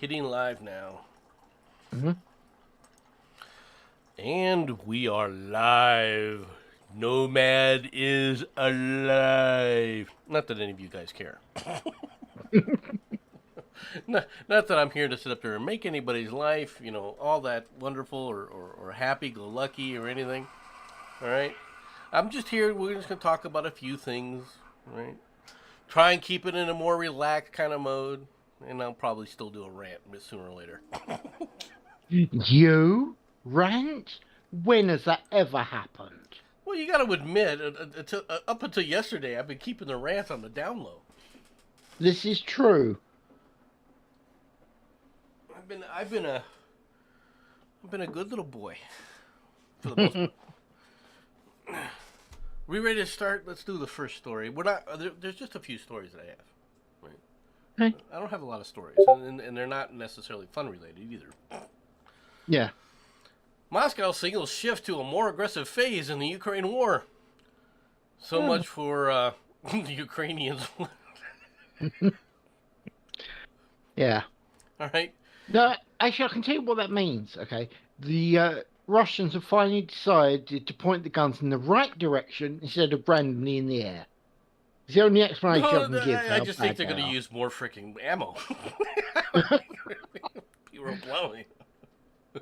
Hitting live now. Mm-hmm. And we are live. Nomad is alive. Not that any of you guys care. Not that I'm here to sit up there and make anybody's life, all that wonderful or happy-go-lucky or anything. All right? I'm just here. We're just going to talk about a few things, right? Try and keep it in a more relaxed kind of mode. And I'll probably still do a rant sooner or later. You rant? When has that ever happened? Well, you got to admit, up until yesterday, I've been keeping the rants on the down low. This is true. I've been a good little boy for the most part. We ready to start? Let's do the first story. We're not. There's just a few stories that I have. Right? Okay. I don't have a lot of stories, and they're not necessarily fun related either. Yeah. Moscow signals shift to a more aggressive phase in the Ukraine war. So much for the Ukrainians. Yeah. All right. No, actually, I can tell you what that means. Okay, the Russians have finally decided to point the guns in the right direction instead of randomly in the air. It's the only explanation I can give. I just think they're going to use more freaking ammo. People are blowing.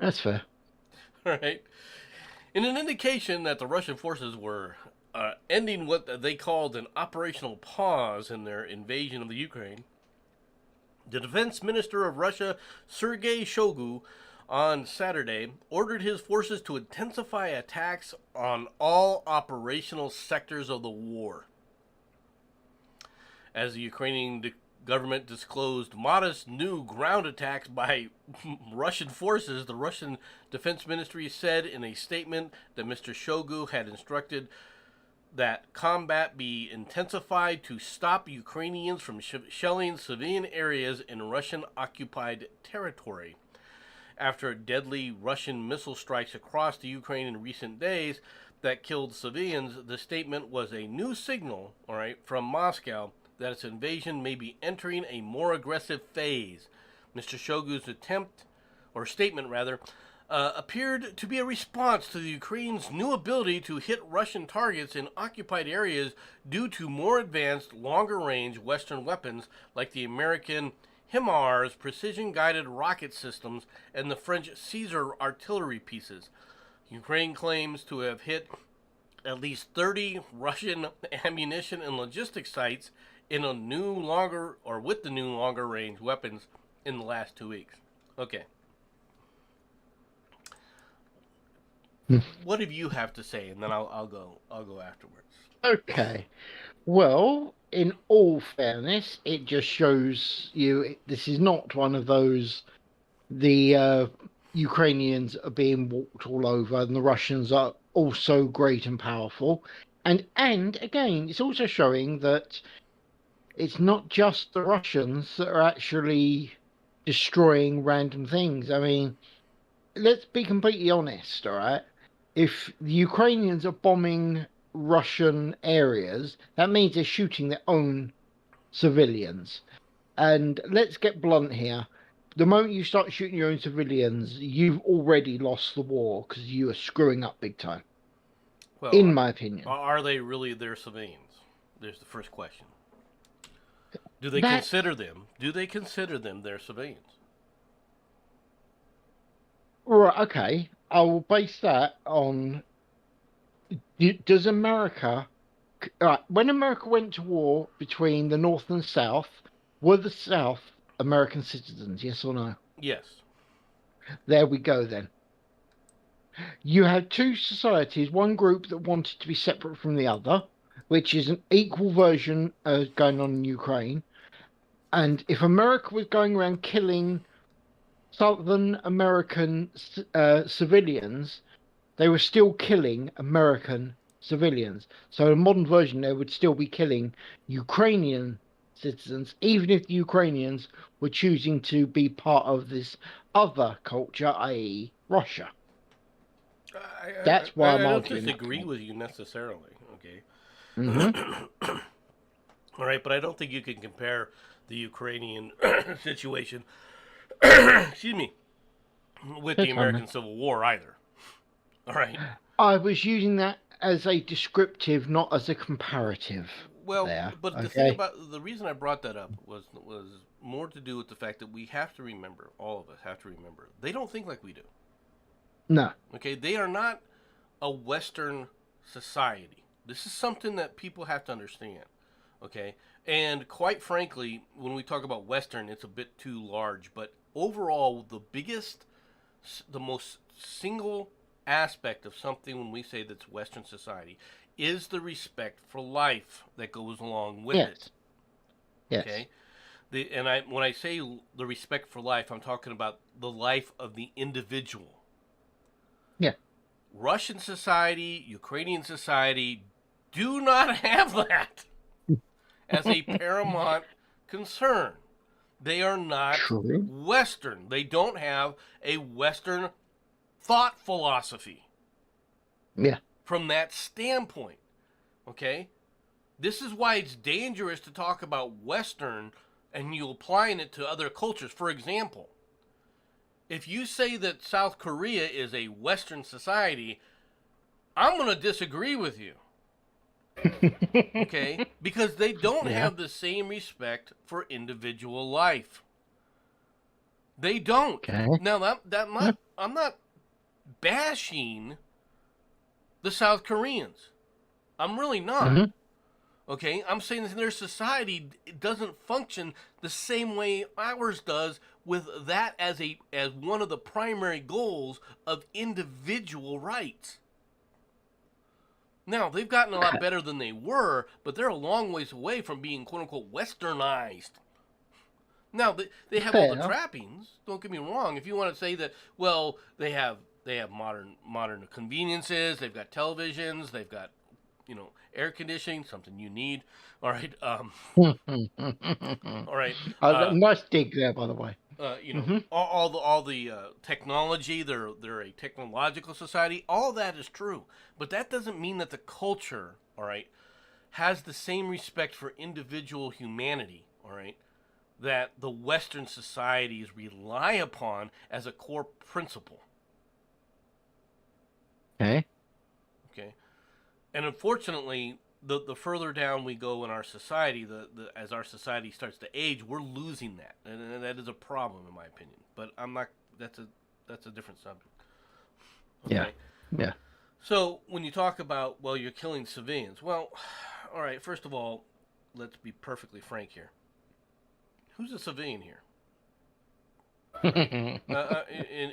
That's fair. All right. In an indication that the Russian forces were ending what they called an operational pause in their invasion of the Ukraine, the defense minister of Russia, Sergei Shoigu, on Saturday ordered his forces to intensify attacks on all operational sectors of the war. As the Ukrainian government disclosed modest new ground attacks by Russian forces, the Russian Defense Ministry said in a statement that Mr. Shoigu had instructed that combat be intensified to stop Ukrainians from shelling civilian areas in Russian-occupied territory. After deadly Russian missile strikes across the Ukraine in recent days that killed civilians, the statement was a new signal, from Moscow that its invasion may be entering a more aggressive phase. Mr. Shoigu's statement, appeared to be a response to the Ukraine's new ability to hit Russian targets in occupied areas due to more advanced, longer-range Western weapons like the American HIMARS precision-guided rocket systems and the French Caesar artillery pieces. Ukraine claims to have hit at least 30 Russian ammunition and logistics sites with the new longer range weapons in the last 2 weeks. Okay. What do you have to say, and then I'll go afterwards. Okay. Well, in all fairness, it just shows you this is not one of those the Ukrainians are being walked all over and the Russians are also great and powerful. And again, it's also showing that it's not just the Russians that are actually destroying random things. I mean, let's be completely honest, all right? If the Ukrainians are bombing Russian areas, that means they're shooting their own civilians. And let's get blunt here. The moment you start shooting your own civilians, you've already lost the war because you are screwing up big time. Well, in my opinion. Are they really their civilians? There's the first question. Do they consider them their civilians? Right, okay. I will base that on, does America, when America went to war between the North and South, were the South American citizens, yes or no? Yes. There we go then. You had two societies, one group that wanted to be separate from the other, which is an equal version going on in Ukraine. And if America was going around killing Southern American civilians, they were still killing American civilians. So a modern version, they would still be killing Ukrainian citizens, even if the Ukrainians were choosing to be part of this other culture, i.e. Russia. That's why I'm arguing. I don't disagree with you necessarily, okay? Mm-hmm. All right, but I don't think you can compare the Ukrainian situation excuse me, with the That's fine, American man. Civil War either. All right. I was using that as a descriptive, not as a comparative. Well, There, but the thing okay. about the reason I brought that up was more to do with the fact that we have to remember, all of us have to remember, they don't think like we do. No. Okay, they are not a Western society. This is something that people have to understand. Okay, and quite frankly, when we talk about Western, it's a bit too large. But overall, the most single aspect of something when we say that's Western society is the respect for life that goes along with it. Yes. Yes. Okay, when I say the respect for life, I'm talking about the life of the individual. Yeah. Russian society, Ukrainian society do not have that as a paramount concern. They are not True. Western. They don't have a Western thought philosophy Yeah. from that standpoint. Okay? This is why it's dangerous to talk about Western and you applying it to other cultures. For example, if you say that South Korea is a Western society, I'm going to disagree with you. Okay? Because they don't Yeah. have the same respect for individual life. They don't. Okay. Now Yeah. I'm not bashing the South Koreans. I'm really not. Hmm. Okay? I'm saying that their society doesn't function the same way ours does with that as one of the primary goals of individual rights. Now, they've gotten a lot better than they were, but they're a long ways away from being quote unquote westernized. Now, they have all the Fair. trappings, don't get me wrong. If you want to say that, well, they have modern conveniences, they've got televisions, they've got, air conditioning, something you need. All right. All right. Nice dig there, by the way. Hmm. All the technology. They're a technological society. All that is true, but that doesn't mean that the culture, all right, has the same respect for individual humanity. All right, that the Western societies rely upon as a core principle. Okay. Okay, and unfortunately, the further down we go in our society, as our society starts to age, we're losing that, and that is a problem in my opinion. But I'm not. That's a different subject. Yeah. Okay. Yeah. So when you talk about, well, you're killing civilians, well, all right. First of all, let's be perfectly frank here. Who's a civilian here?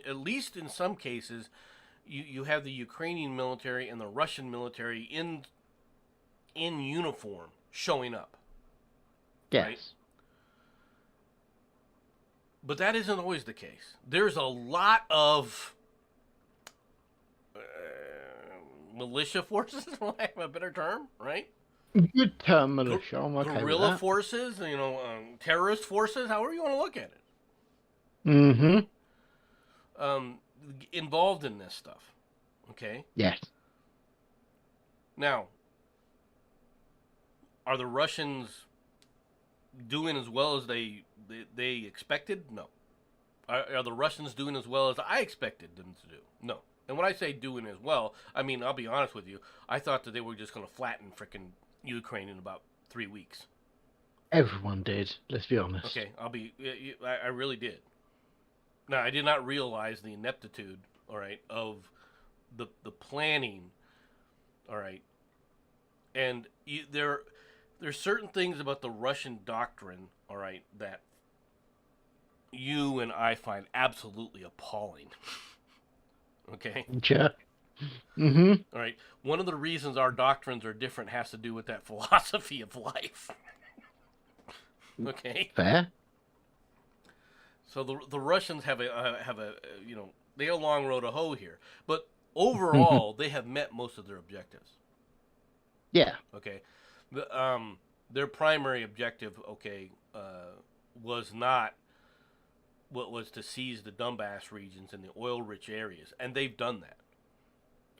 At least in some cases, you have the Ukrainian military and the Russian military in uniform showing up, right? Yes. But that isn't always the case. There's a lot of militia forces, for lack of a better term, right? Good term, militia. I'm okay with Guerrilla that. forces, terrorist forces, however you want to look at it, Hmm. okay? Involved in this stuff, okay? Yes. Now, are the Russians doing as well as they expected? No. Are the Russians doing as well as I expected them to do? No. And when I say doing as well, I mean, I'll be honest with you, I thought that they were just going to flatten frickin' Ukraine in about 3 weeks. Everyone did. Let's be honest. Okay, I really did. Now, I did not realize the ineptitude, all right, of the planning, all right, and there's certain things about the Russian doctrine, all right, that you and I find absolutely appalling. Okay? Yeah. Hmm. All right. One of the reasons our doctrines are different has to do with that philosophy of life. Okay? Fair. So the Russians have a they have a long road to hoe here, but overall they have met most of their objectives. Yeah. Okay, their primary objective, okay, was not what was to seize the Donbass regions and the oil-rich areas, and they've done that.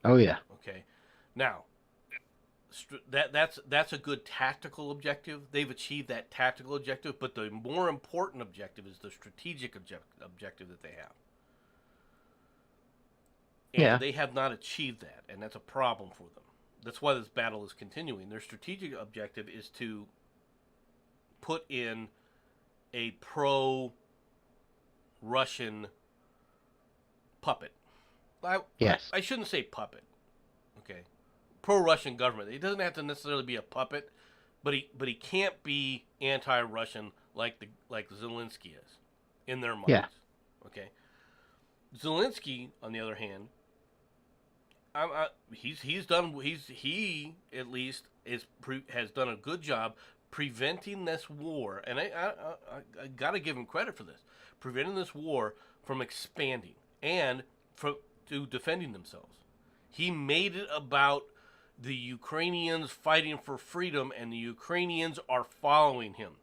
Oh yeah. Okay, now that's a good tactical objective. They've achieved that tactical objective, but the more important objective is the strategic objective that they have, and Yeah. they have not achieved that, and that's a problem for them. That's why this battle is continuing. Their strategic objective is to put in a pro-Russian puppet. Yes. I shouldn't say puppet. Okay, pro-Russian government. He doesn't have to necessarily be a puppet, but he can't be anti-Russian like Zelensky is in their minds. Yeah. Okay, Zelensky, on the other hand, he at least has done a good job preventing this war, and I got to give him credit for this, preventing this war from expanding and to defending themselves. He made it about the Ukrainians fighting for freedom, and the Ukrainians are following him.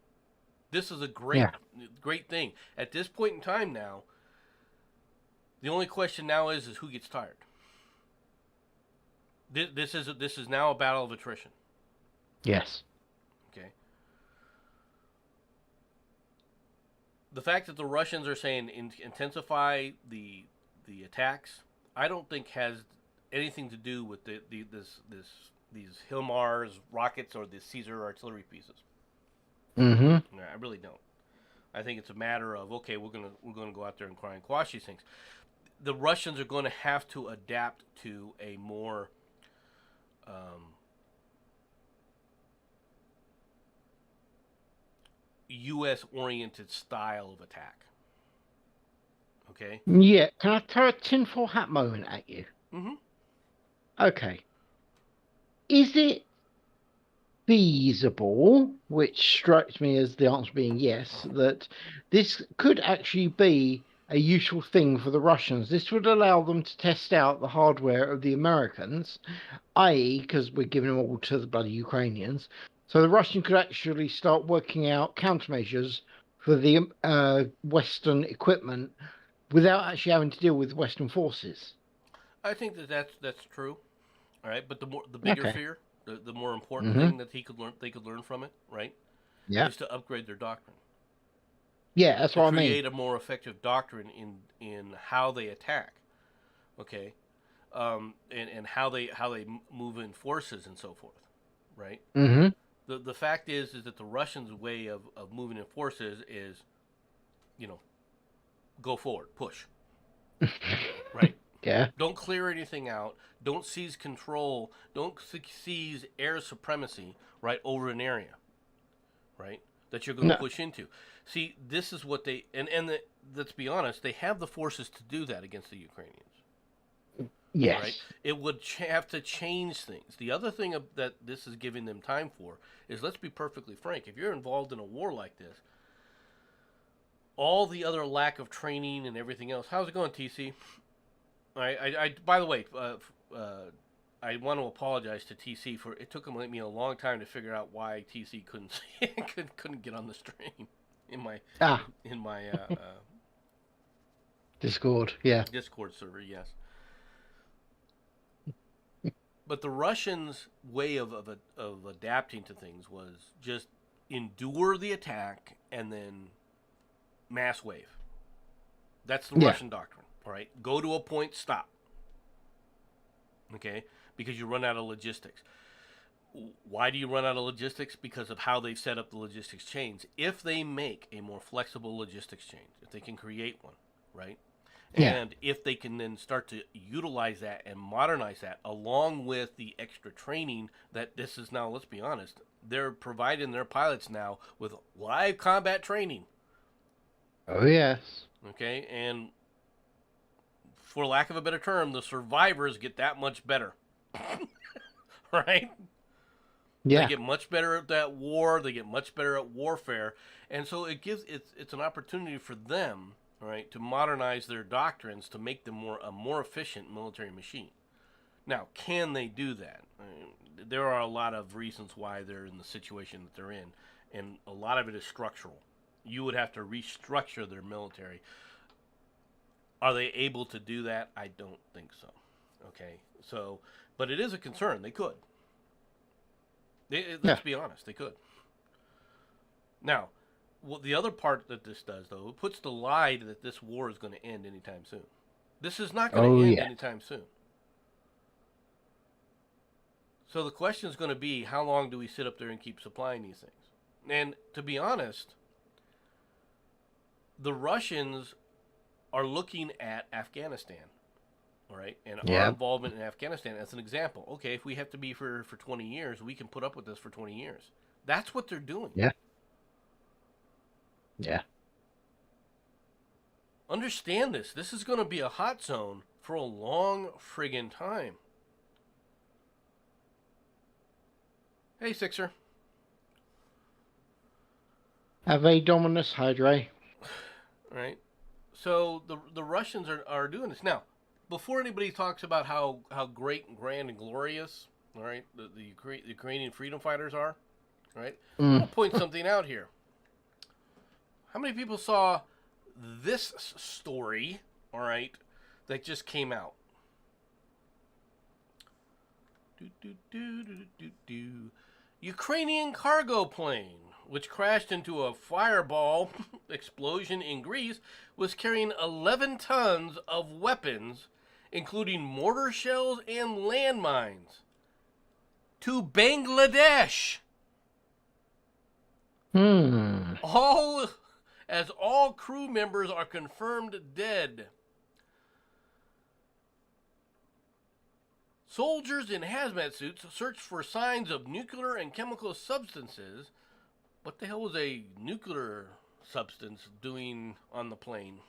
This is a great thing. At this point in time now, the only question now is who gets tired. This is now a battle of attrition. Yes. Okay. The fact that the Russians are saying intensify the attacks, I don't think has anything to do with these HIMARS rockets or the Caesar artillery pieces. Mm-hmm. I really don't. I think it's a matter of, okay, we're gonna go out there and try and quash these things. The Russians are going to have to adapt to a more U.S. oriented style of attack. Okay. Yeah. Can I throw a tinfoil hat moment at you? Mm-hmm. Okay. Is it feasible, which strikes me as the answer being yes, that this could actually be a useful thing for the Russians? This would allow them to test out the hardware of the Americans, i.e., because we're giving them all to the bloody Ukrainians. So the Russians could actually start working out countermeasures for the Western equipment without actually having to deal with Western forces. I think that's true. All right, but the bigger Okay. fear, the more important Mm-hmm. thing that they could learn from it, right, Yeah. is to upgrade their doctrine. Yeah, that's To what I mean. create a more effective doctrine in how they attack, okay, and how they move in forces and so forth, right? Mm-hmm. The fact is that the Russians' way of moving in forces is, go forward, push, right? Yeah. Don't clear anything out. Don't seize control. Don't seize air supremacy, right, over an area, right, that you're going to No. push into. See, this is what they let's be honest, they have the forces to do that against the Ukrainians. Yes. Right? It would have to change things. The other thing that this is giving them time for is, let's be perfectly frank, if you're involved in a war like this, all the other lack of training and everything else. How's it going, TC? I by the way, I want to apologize to TC for it took me a long time to figure out why TC couldn't get on the stream in my Discord. Yeah. Discord server. Yes. But the Russians' way of adapting to things was just endure the attack and then mass wave. That's the Russian doctrine, all right? Go to a point, stop. Okay? Because you run out of logistics. Why do you run out of logistics? Because of how they've set up the logistics chains. If they make a more flexible logistics chain, if they can create one, right? Yeah. And if they can then start to utilize that and modernize that, along with the extra training that this is now, let's be honest, they're providing their pilots now with live combat training. Oh, yes. Okay, and for lack of a better term, the survivors get that much better. Right? Yeah. They get much better at that war, they get much better at warfare, and so it's an opportunity for them, right, to modernize their doctrines to make them a more efficient military machine. Now, can they do that? There are a lot of reasons why they're in the situation that they're in, and a lot of it is structural. You would have to restructure their military. Are they able to do that? I don't think so. Okay, so, but it is a concern. They could. Let's be honest, they could. Now, the other part that this does, though, it puts the lie that this war is going to end anytime soon. This is not going to end anytime soon. So the question is going to be, how long do we sit up there and keep supplying these things? And to be honest, the Russians are looking at Afghanistan, all right, and our involvement in Afghanistan as an example. Okay, if we have to be for 20 years, we can put up with this for 20 years. That's what they're doing. Yeah. Yeah. Understand this. This is going to be a hot zone for a long friggin' time. Hey, Sixer. Ave Dominus Hydra. Right. So the Russians are doing this. Now, before anybody talks about how great and grand and glorious, all right, the Ukrainian freedom fighters are, all right, I'm going to point something out here. How many people saw this story, all right, that just came out? Ukrainian cargo plane, which crashed into a fireball explosion in Greece, was carrying 11 tons of weapons, including mortar shells and landmines, to Bangladesh. All crew members are confirmed dead. Soldiers in hazmat suits searched for signs of nuclear and chemical substances. What the hell was a nuclear substance doing on the plane?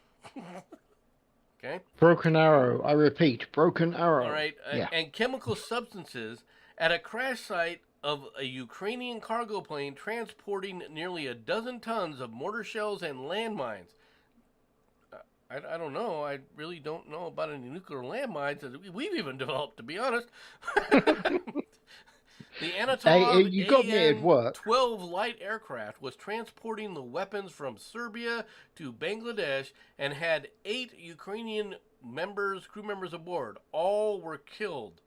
Okay. Broken arrow. I repeat, broken arrow. All right. And chemical substances at a crash site of a Ukrainian cargo plane transporting nearly a dozen tons of mortar shells and landmines. I don't know. I really don't know about any nuclear landmines that we've even developed, to be honest. The Antonov AN-12 light aircraft was transporting the weapons from Serbia to Bangladesh and had 8 Ukrainian crew members aboard. All were killed.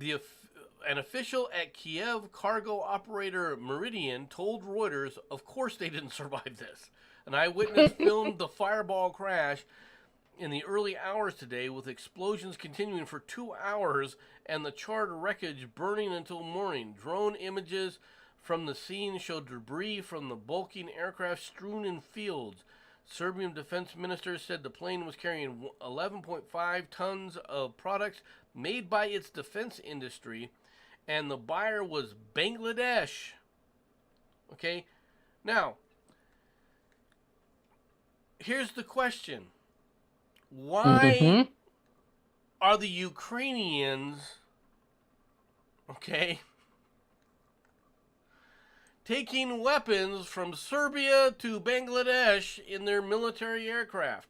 An official at Kiev cargo operator Meridian told Reuters, of course they didn't survive this. An eyewitness filmed the fireball crash in the early hours today, with explosions continuing for 2 hours and the charred wreckage burning until morning. Drone images from the scene showed debris from the bulking aircraft strewn in fields. Serbian defense minister said the plane was carrying 11.5 tons of products made by its defense industry, and the buyer was Bangladesh. Okay, now, here's the question. Why are the Ukrainians, okay, taking weapons from Serbia to Bangladesh in their military aircraft?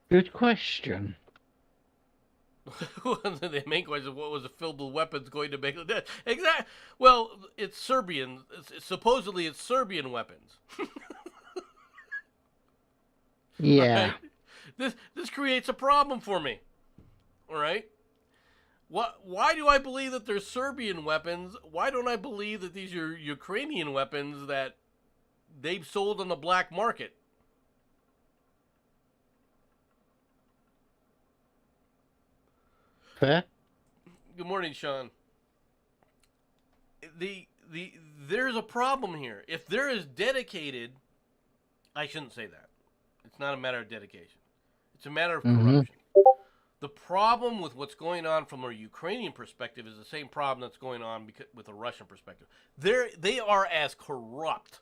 Good question. The main question is, what was it filled with weapons going to Bangladesh? Exactly. Well, it's Serbian. Supposedly, it's Serbian weapons. Yeah. Right? This creates a problem for me. All right. Why do I believe that they're Serbian weapons? Why don't I believe that these are Ukrainian weapons that they've sold on the black market? Fair. Good morning, Sean. There's a problem here. If there is dedicated, I shouldn't say that. It's not a matter of dedication. It's a matter of corruption. The problem with what's going on from a Ukrainian perspective is the same problem that's going on with a Russian perspective. They are as corrupt,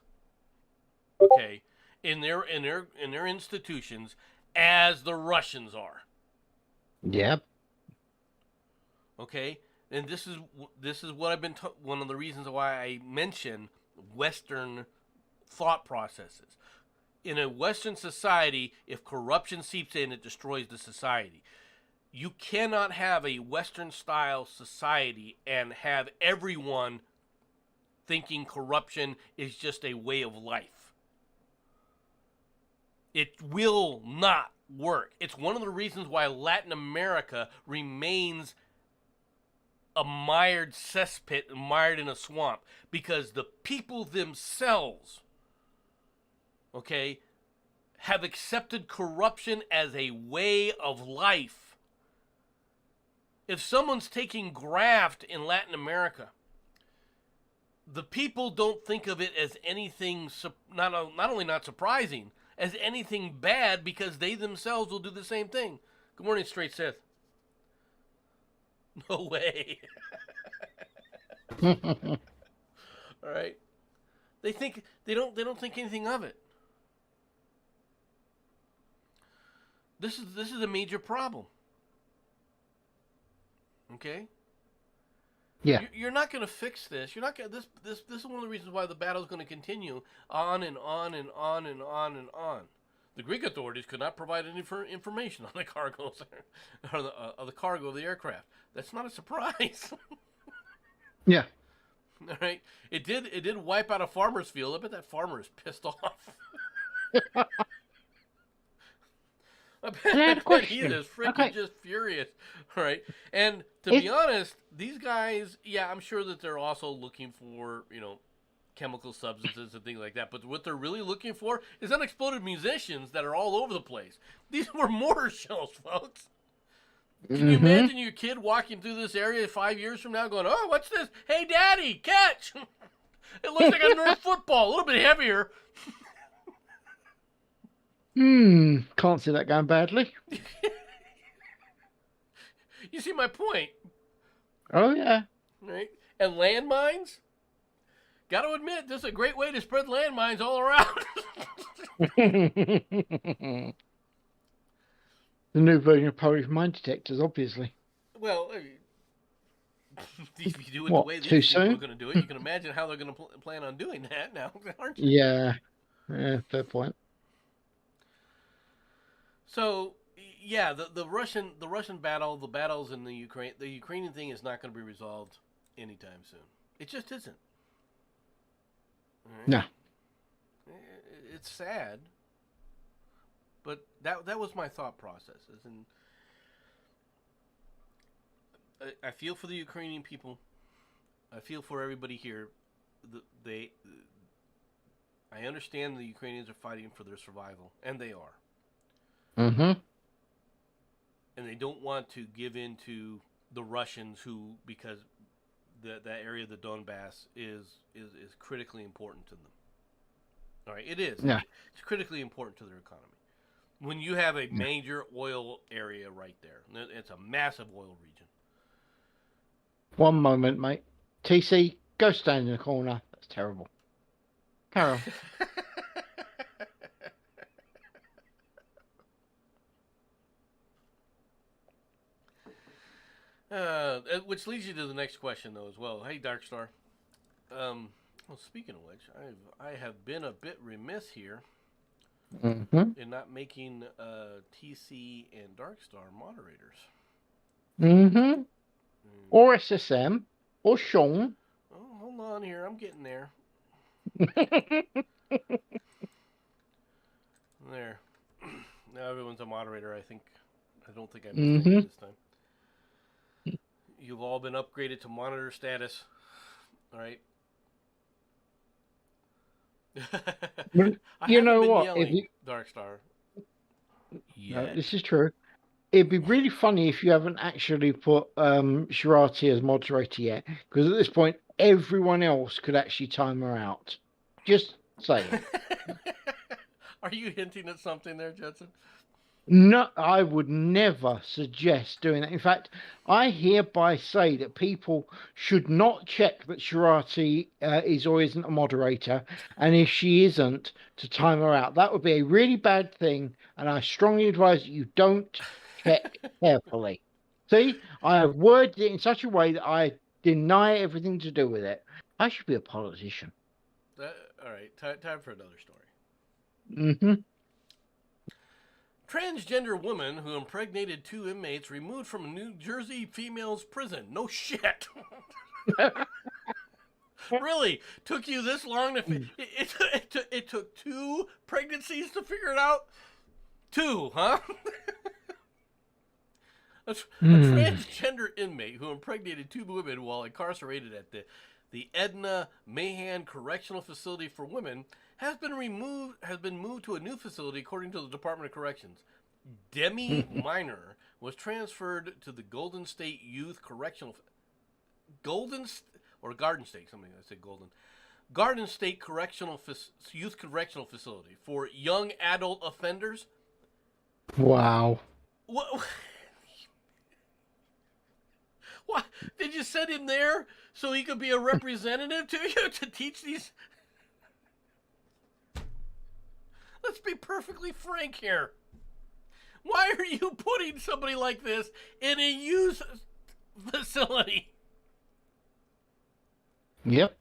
okay, in their institutions as the Russians are. Yep. Okay, and this is what I've been one of the reasons why I mention Western thought processes. In a Western society, if corruption seeps in, it destroys the society. You cannot have a Western-style society and have everyone thinking corruption is just a way of life. It will not work. It's one of the reasons why Latin America remains a mired cesspit, mired in a swamp, because the people themselves, okay, have accepted corruption as a way of life. If someone's taking graft in Latin America, the people don't think of it as anything, not only not surprising, as anything bad, because they themselves will do the same thing. Good morning, Straight Sith. No way. All right. They don't think anything of it. This is a major problem. Okay? Yeah. You're not going to fix this. You're not going this is one of the reasons why the battle is going to continue on and on and on and on and on. The Greek authorities could not provide any information on the cargoes or the cargo of the aircraft. That's not a surprise. Yeah. All right. It did wipe out a farmer's field. I bet that farmer is pissed off. I bet he is freaking just furious. All right. And to be honest, these guys, yeah, I'm sure that they're also looking for, chemical substances and things like that. But what they're really looking for is unexploded munitions that are all over the place. These were mortar shells, folks. Can you imagine your kid walking through this area 5 years from now going, oh, what's this? Hey, Daddy, catch. It looks like a Nerf football, a little bit heavier. Can't see that going badly. You see my point? Oh, yeah. Right? And landmines? Got to admit, this is a great way to spread landmines all around. The new version of Polish mine detectors, obviously. Well, if you do it the way these people are going to do it, you can imagine how they're going to plan on doing that now, aren't you? Yeah. Fair point. So, yeah, the Russian battle, the battles in the Ukrainian thing is not going to be resolved anytime soon. It just isn't. Right? No. It's sad, but that was my thought processes, and I feel for the Ukrainian people. I feel for everybody here. I understand the Ukrainians are fighting for their survival, and they are. Mm-hmm. And they don't want to give in to the Russians, who, because that area of the Donbass is critically important to them. All right, it is. Yeah. It's critically important to their economy. When you have a major oil area right there, it's a massive oil region. One moment, mate. TC, go stand in the corner. That's terrible. Carol. Which leads you to the next question, though, as well. Hey, Darkstar. Well, speaking of which, I have been a bit remiss here in not making TC and Darkstar moderators. Or SSM. Or Sean. Oh, hold on here. I'm getting there. There. Now everyone's a moderator, I think. I don't think I missed anything this time. You've all been upgraded to monitor status. All right. You know what? Darkstar. No, this is true. It'd be really funny if you haven't actually put Shirati as moderator yet, because at this point, everyone else could actually time her out. Just saying. Are you hinting at something there, Judson? No, I would never suggest doing that. In fact, I hereby say that people should not check that Shirati is or isn't a moderator, and if she isn't, to time her out. That would be a really bad thing, and I strongly advise that you don't check carefully. See, I have worded it in such a way that I deny everything to do with it. I should be a politician. All right, time for another story. Transgender woman who impregnated 2 inmates removed from a New Jersey female's prison. No shit. Really? Took you this long to... It took 2 pregnancies to figure it out? 2, huh? A Hmm. transgender inmate who impregnated 2 women while incarcerated at the Edna Mahan Correctional Facility for Women has been moved to a new facility according to the Department of Corrections. Demi Minor was transferred to the Golden State Youth Correctional Golden or Garden State, something I said Golden. Garden State Youth Correctional Facility for young adult offenders. Wow. What? What? Did you send him there so he could be a representative to you to teach these? Let's be perfectly frank here. Why are you putting somebody like this in a youth facility? Yep.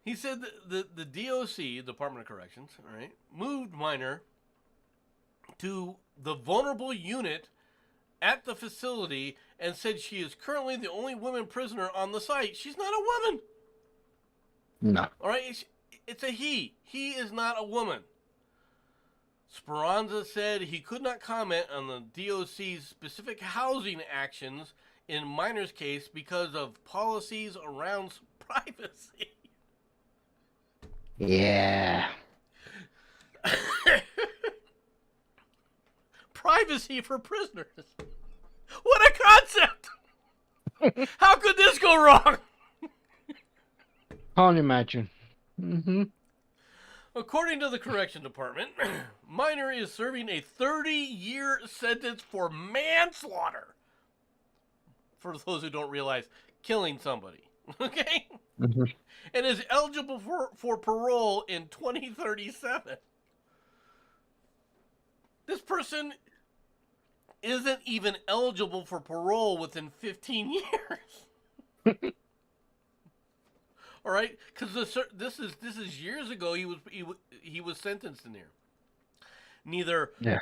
He said that the DOC, Department of Corrections, all right, moved Minor to the vulnerable unit at the facility and said she is currently the only woman prisoner on the site. She's not a woman. No. All right, it's a he. He is not a woman. Speranza said he could not comment on the DOC's specific housing actions in Minor's case because of policies around privacy. Yeah. Privacy for prisoners. What a concept! How could this go wrong? Can't imagine. Mm-hmm. According to the correction department, Minor is serving a 30-year sentence for manslaughter. For those who don't realize, killing somebody. Okay? Mm-hmm. And is eligible for parole in 2037. This person isn't even eligible for parole within 15 years. All right, because this is years ago. He was sentenced in here. Neither Yeah.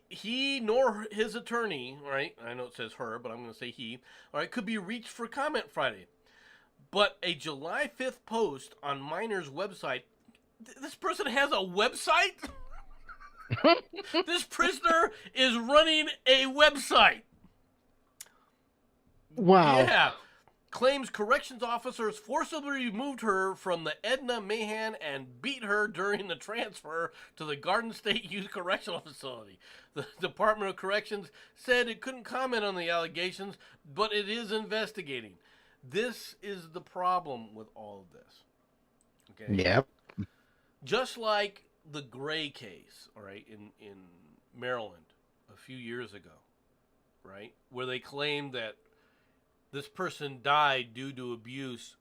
he nor his attorney, right? I know it says her, but I'm going to say he. All right, could be reached for comment Friday. But a July 5th post on Minor's website. This person has a website. This prisoner is running a website. Wow. Yeah. Claims corrections officers forcibly removed her from the Edna Mahan and beat her during the transfer to the Garden State Youth Correctional Facility. The Department of Corrections said it couldn't comment on the allegations, but it is investigating. This is the problem with all of this. Okay? Yep. Just like the Gray case, all right, in Maryland a few years ago, right, where they claimed that this person died due to abuse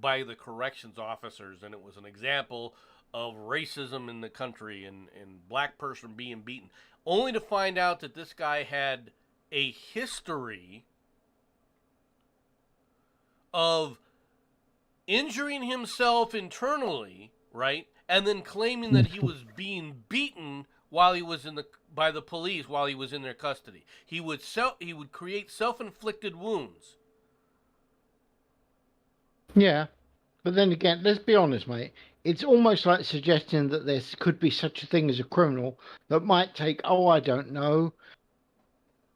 by the corrections officers, and it was an example of racism in the country and black person being beaten, only to find out that this guy had a history of injuring himself internally, right, and then claiming that he was being beaten while he was by the police while he was in their custody. He would create self-inflicted wounds. Yeah. But then again, let's be honest, mate. It's almost like suggesting that there could be such a thing as a criminal that might take, I don't know,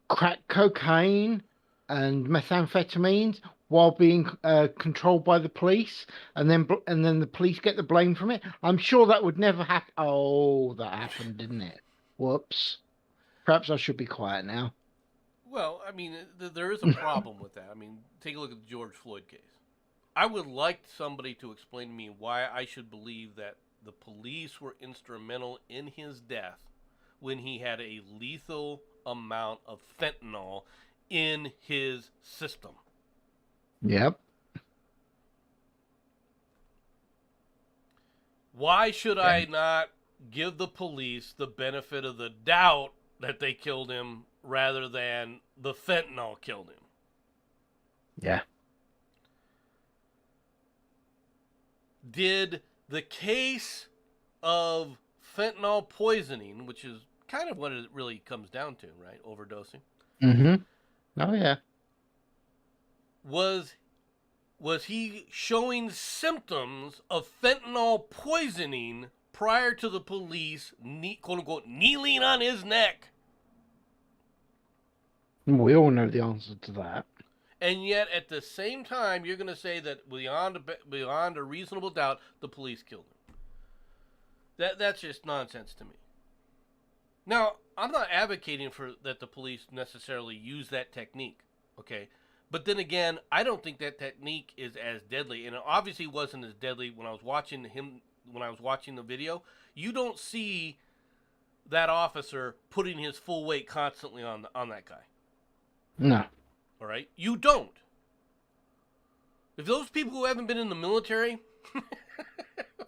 crack cocaine and methamphetamines while being controlled by the police, and then the police get the blame from it. I'm sure that would never happen. Oh, that happened, didn't it? Whoops. Perhaps I should be quiet now. Well, I mean, there is a problem with that. I mean, take a look at the George Floyd case. I would like somebody to explain to me why I should believe that the police were instrumental in his death when he had a lethal amount of fentanyl in his system. Yep. Why should I not give the police the benefit of the doubt that they killed him rather than the fentanyl killed him? Yeah. Did the case of fentanyl poisoning, which is kind of what it really comes down to, right? Overdosing. Mm-hmm. Oh, yeah. Was he showing symptoms of fentanyl poisoning prior to the police, quote unquote, kneeling on his neck. We all know the answer to that. And yet, at the same time, you're going to say that beyond a reasonable doubt, the police killed him. That's just nonsense to me. Now, I'm not advocating for that the police necessarily use that technique, okay? But then again, I don't think that technique is as deadly, and it obviously wasn't as deadly when I was watching the video. You don't see that officer putting his full weight constantly on that guy. No. All right, you don't. If those people who haven't been in the military,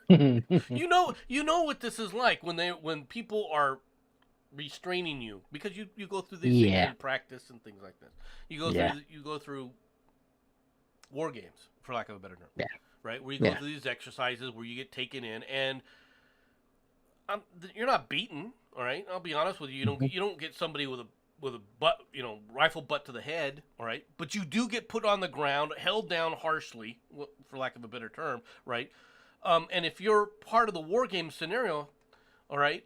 you know what this is like when people are restraining you, because you go through these things in practice and things like this. You go through war games, for lack of a better term. Yeah. Right, where you go through these exercises where you get taken in, and you're not beaten. All right, I'll be honest with you. You don't get somebody with a butt, rifle butt to the head. All right, but you do get put on the ground, held down harshly, for lack of a better term. Right, and if you're part of the war game scenario, all right,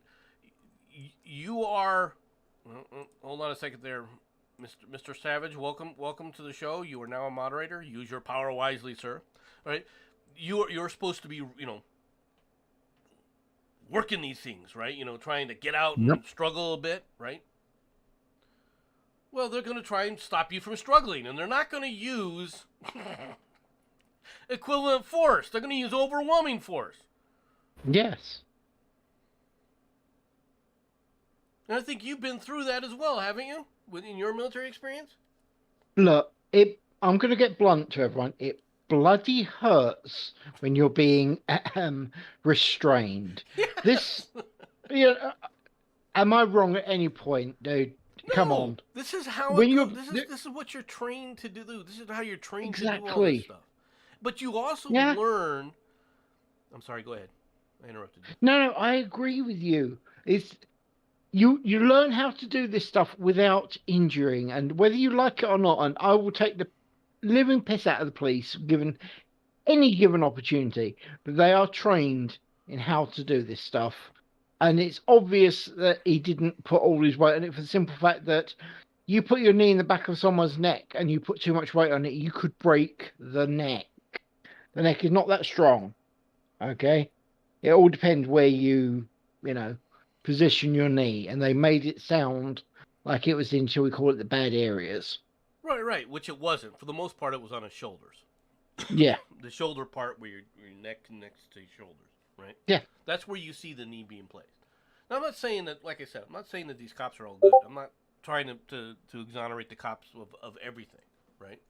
you are. Hold on a second there, Mr. Savage. Welcome to the show. You are now a moderator. Use your power wisely, sir. All right, you're supposed to be working these things, right? Trying to get out and struggle a bit, right? Well, they're going to try and stop you from struggling, and they're not going to use equivalent force. They're going to use overwhelming force. Yes. And I think you've been through that as well, haven't you? Within your military experience? Look, I'm going to get blunt to everyone. It bloody hurts when you're being restrained. Yes. This, am I wrong at any point, dude? No, come on. This is how this is what you're trained to do. This is how you're trained to do all this stuff. But you also learn. I'm sorry. Go ahead. I interrupted you. No, I agree with you. It's you learn how to do this stuff without injuring, and whether you like it or not. And I will take the living piss out of the police given any given opportunity, but they are trained in how to do this stuff. And it's obvious that he didn't put all his weight on it for the simple fact that you put your knee in the back of someone's neck and you put too much weight on it, you could break the neck. The neck is not that strong. Okay? It all depends where you position your knee. And they made it sound like it was in, shall we call it, the bad areas. Right. Which it wasn't. For the most part, it was on his shoulders. Yeah. The shoulder part where your neck connects to your shoulders. Right? Yeah. That's where you see the knee being placed. Now, I'm not saying that, like I said, I'm not saying that these cops are all good. I'm not trying to exonerate the cops of everything, right?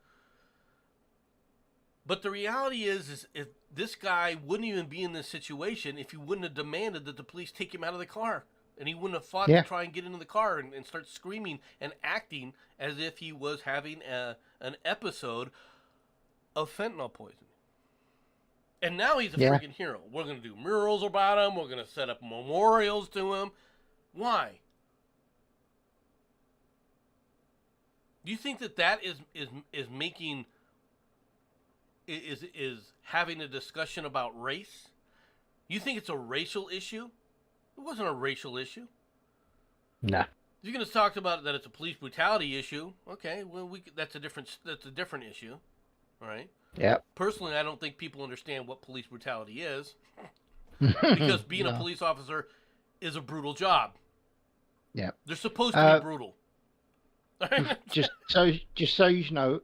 But the reality is if this guy wouldn't even be in this situation if he wouldn't have demanded that the police take him out of the car. And he wouldn't have fought to try and get into the car and start screaming and acting as if he was having an episode of fentanyl poisoning. And now he's a freaking hero. We're going to do murals about him. We're going to set up memorials to him. Why? Do you think that is making is having a discussion about race? You think it's a racial issue? It wasn't a racial issue. No. You're going to talk about that it's a police brutality issue. Okay, well that's a different issue. All right. Yeah. Personally, I don't think people understand what police brutality is, because being a police officer is a brutal job. Yeah. They're supposed to be brutal. just so you know,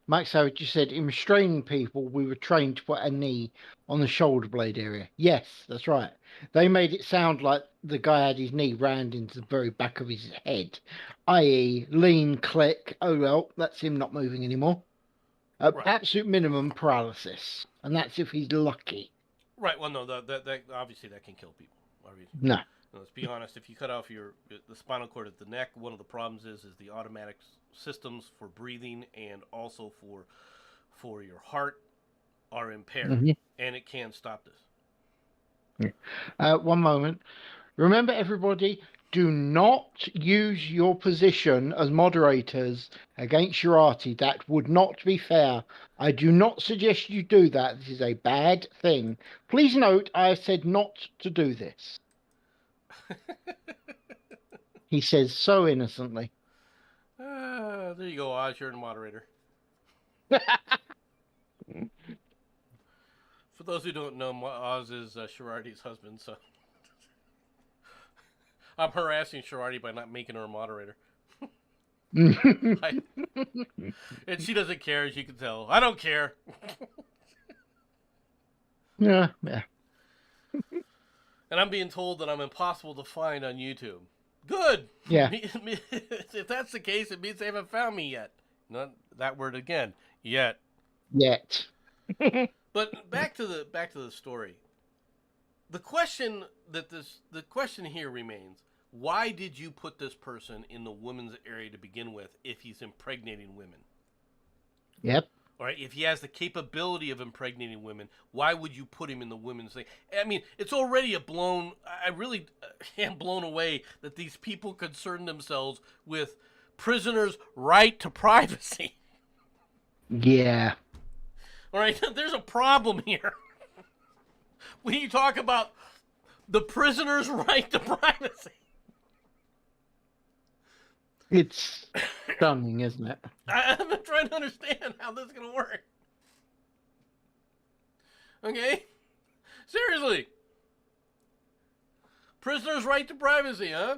Mike Savage just said in restraining people, we were trained to put a knee on the shoulder blade area. Yes, that's right. They made it sound like the guy had his knee rammed into the very back of his head, i.e., lean, click. Oh well, that's him not moving anymore. Right. Absolute minimum paralysis, and that's if he's lucky. Right. Well, no, that obviously that can kill people. No. Let's be honest. If you cut off the spinal cord at the neck, one of the problems is the automatic systems for breathing and also for your heart are impaired, and it can stop this. One moment. Remember, everybody, Do not use your position as moderators against Shirati. That would not be fair. I do not suggest you do that. This is a bad thing. Please note, I have said not to do this. He says so innocently. There you go, Oz. You're the moderator. For those who don't know, Oz is Shirardi's husband, so I'm harassing Shirardi by not making her a moderator. And she doesn't care, as you can tell. I don't care. Yeah. And I'm being told that I'm impossible to find on YouTube. Good. Yeah. If that's the case, it means they haven't found me yet. Not that word again. Yet. But back to the story. The question here remains: why did you put this person in the women's area to begin with if he's impregnating women? Yep. All right, if he has the capability of impregnating women, why would you put him in the women's thing? I mean, it's already I really am blown away that these people concern themselves with prisoners' right to privacy. Yeah. All right, there's a problem here. When you talk about the prisoner's right to privacy. It's stunning, isn't it? I'm trying to understand how this is going to work. Okay? Seriously. Prisoner's right to privacy, huh?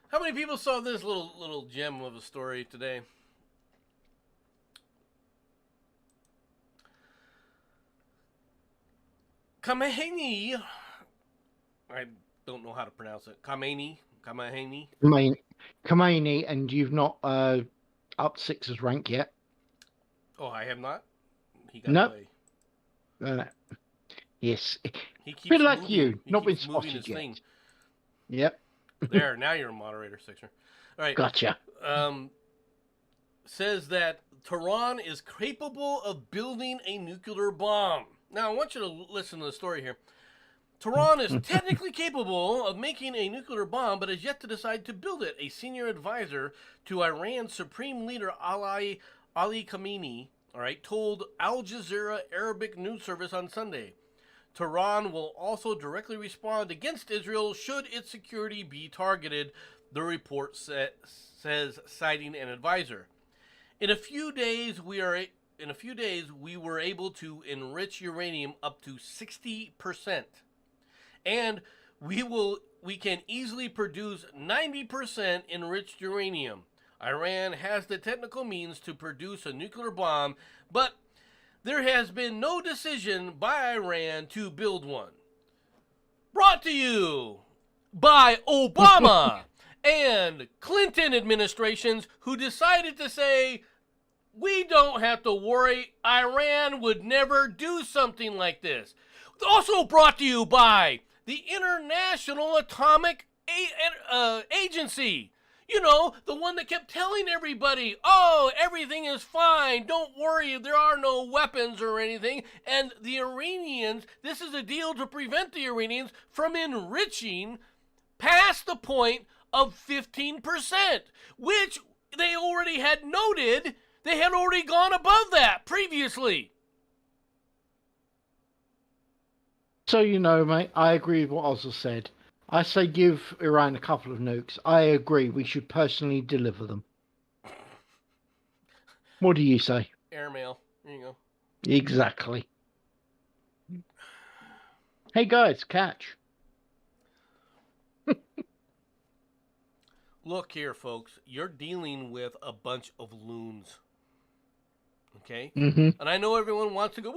How many people saw this little gem of a story today? Khamenei, I don't know how to pronounce it. Khamenei. Khomeini, and you've not upped Six's rank yet. Oh, I have not? He got Nope. away. Yes. He keeps Bit like moving. you, He not been keeps moving spotted his yet. thing. Yep. There, now you're a moderator, Sixer. All right. Gotcha. Says that Tehran is capable of building a nuclear bomb. Now, I want you to listen to the story here. Tehran is technically capable of making a nuclear bomb, but has yet to decide to build it. A senior advisor to Iran's Supreme Leader Ali Khamenei, told Al Jazeera Arabic news service on Sunday. Tehran will also directly respond against Israel should its security be targeted, the report says, citing an advisor. In a few days, we were able to enrich uranium up to 60%. And we can easily produce 90% enriched uranium. Iran has the technical means to produce a nuclear bomb, but there has been no decision by Iran to build one. Brought to you by Obama and Clinton administrations, who decided to say, we don't have to worry, Iran would never do something like this. Also brought to you by the International Atomic Agency. You know, the one that kept telling everybody, oh, everything is fine, don't worry, there are no weapons or anything. And the Iranians, this is a deal to prevent the Iranians from enriching past the point of 15%, which they already had noted. They had already gone above that previously. So, you know, mate, I agree with what Ozza said. I say give Iran a couple of nukes. I agree. We should personally deliver them. What do you say? Airmail. There you go. Exactly. Hey, guys, catch. Look here, folks. You're dealing with a bunch of loons. Okay? Mm-hmm. And I know everyone wants to go,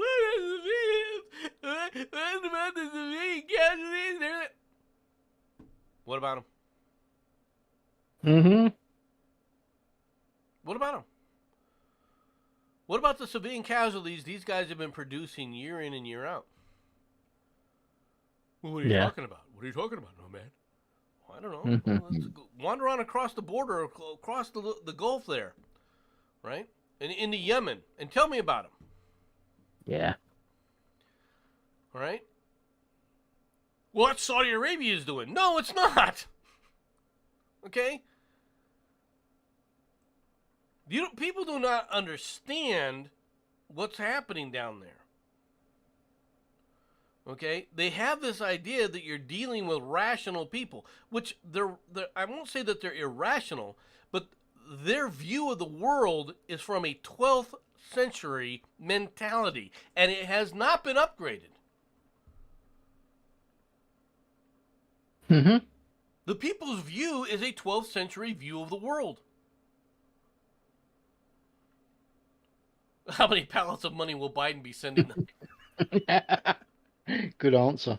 what about them? Mm-hmm. What about them? What about the civilian casualties these guys have been producing year in and year out? Well, what are you talking about? What are you talking about, no man? Well, I don't know. Mm-hmm. Well, let's wander on across the border, across the Gulf there, right? And into Yemen, and tell me about them. Yeah. All right? what Saudi Arabia is doing. No, it's not. Okay? People do not understand what's happening down there. Okay? They have this idea that you're dealing with rational people, which I won't say that they're irrational, but their view of the world is from a 12th century mentality, and it has not been upgraded. Mm-hmm. The people's view is a 12th century view of the world. How many pallets of money will Biden be sending them? Good answer.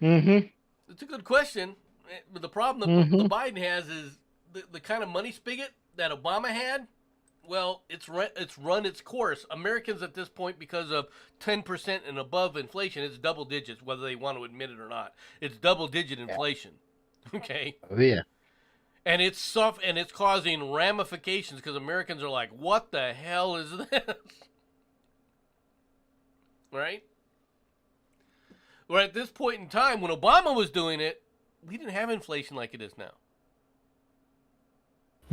Mm-hmm. It's a good question. But the problem that Biden has is the kind of money spigot that Obama had. Well, it's run its course. Americans at this point, because of 10% and above inflation, it's double digits, whether they want to admit it or not. It's double-digit inflation. Okay? Oh, yeah. And it's causing ramifications because Americans are like, what the hell is this? Right? Well, at this point in time, when Obama was doing it, we didn't have inflation like it is now.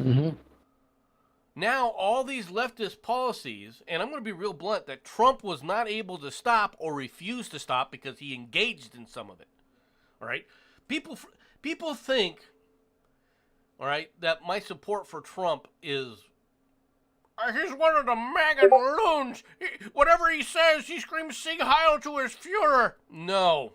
Mm-hmm. Now, all these leftist policies, and I'm going to be real blunt, that Trump was not able to stop or refused to stop because he engaged in some of it. All right? People think, all right, that my support for Trump is, he's one of the MAGA loons. Whatever he says, he screams Sieg Heil to his Fuhrer. No.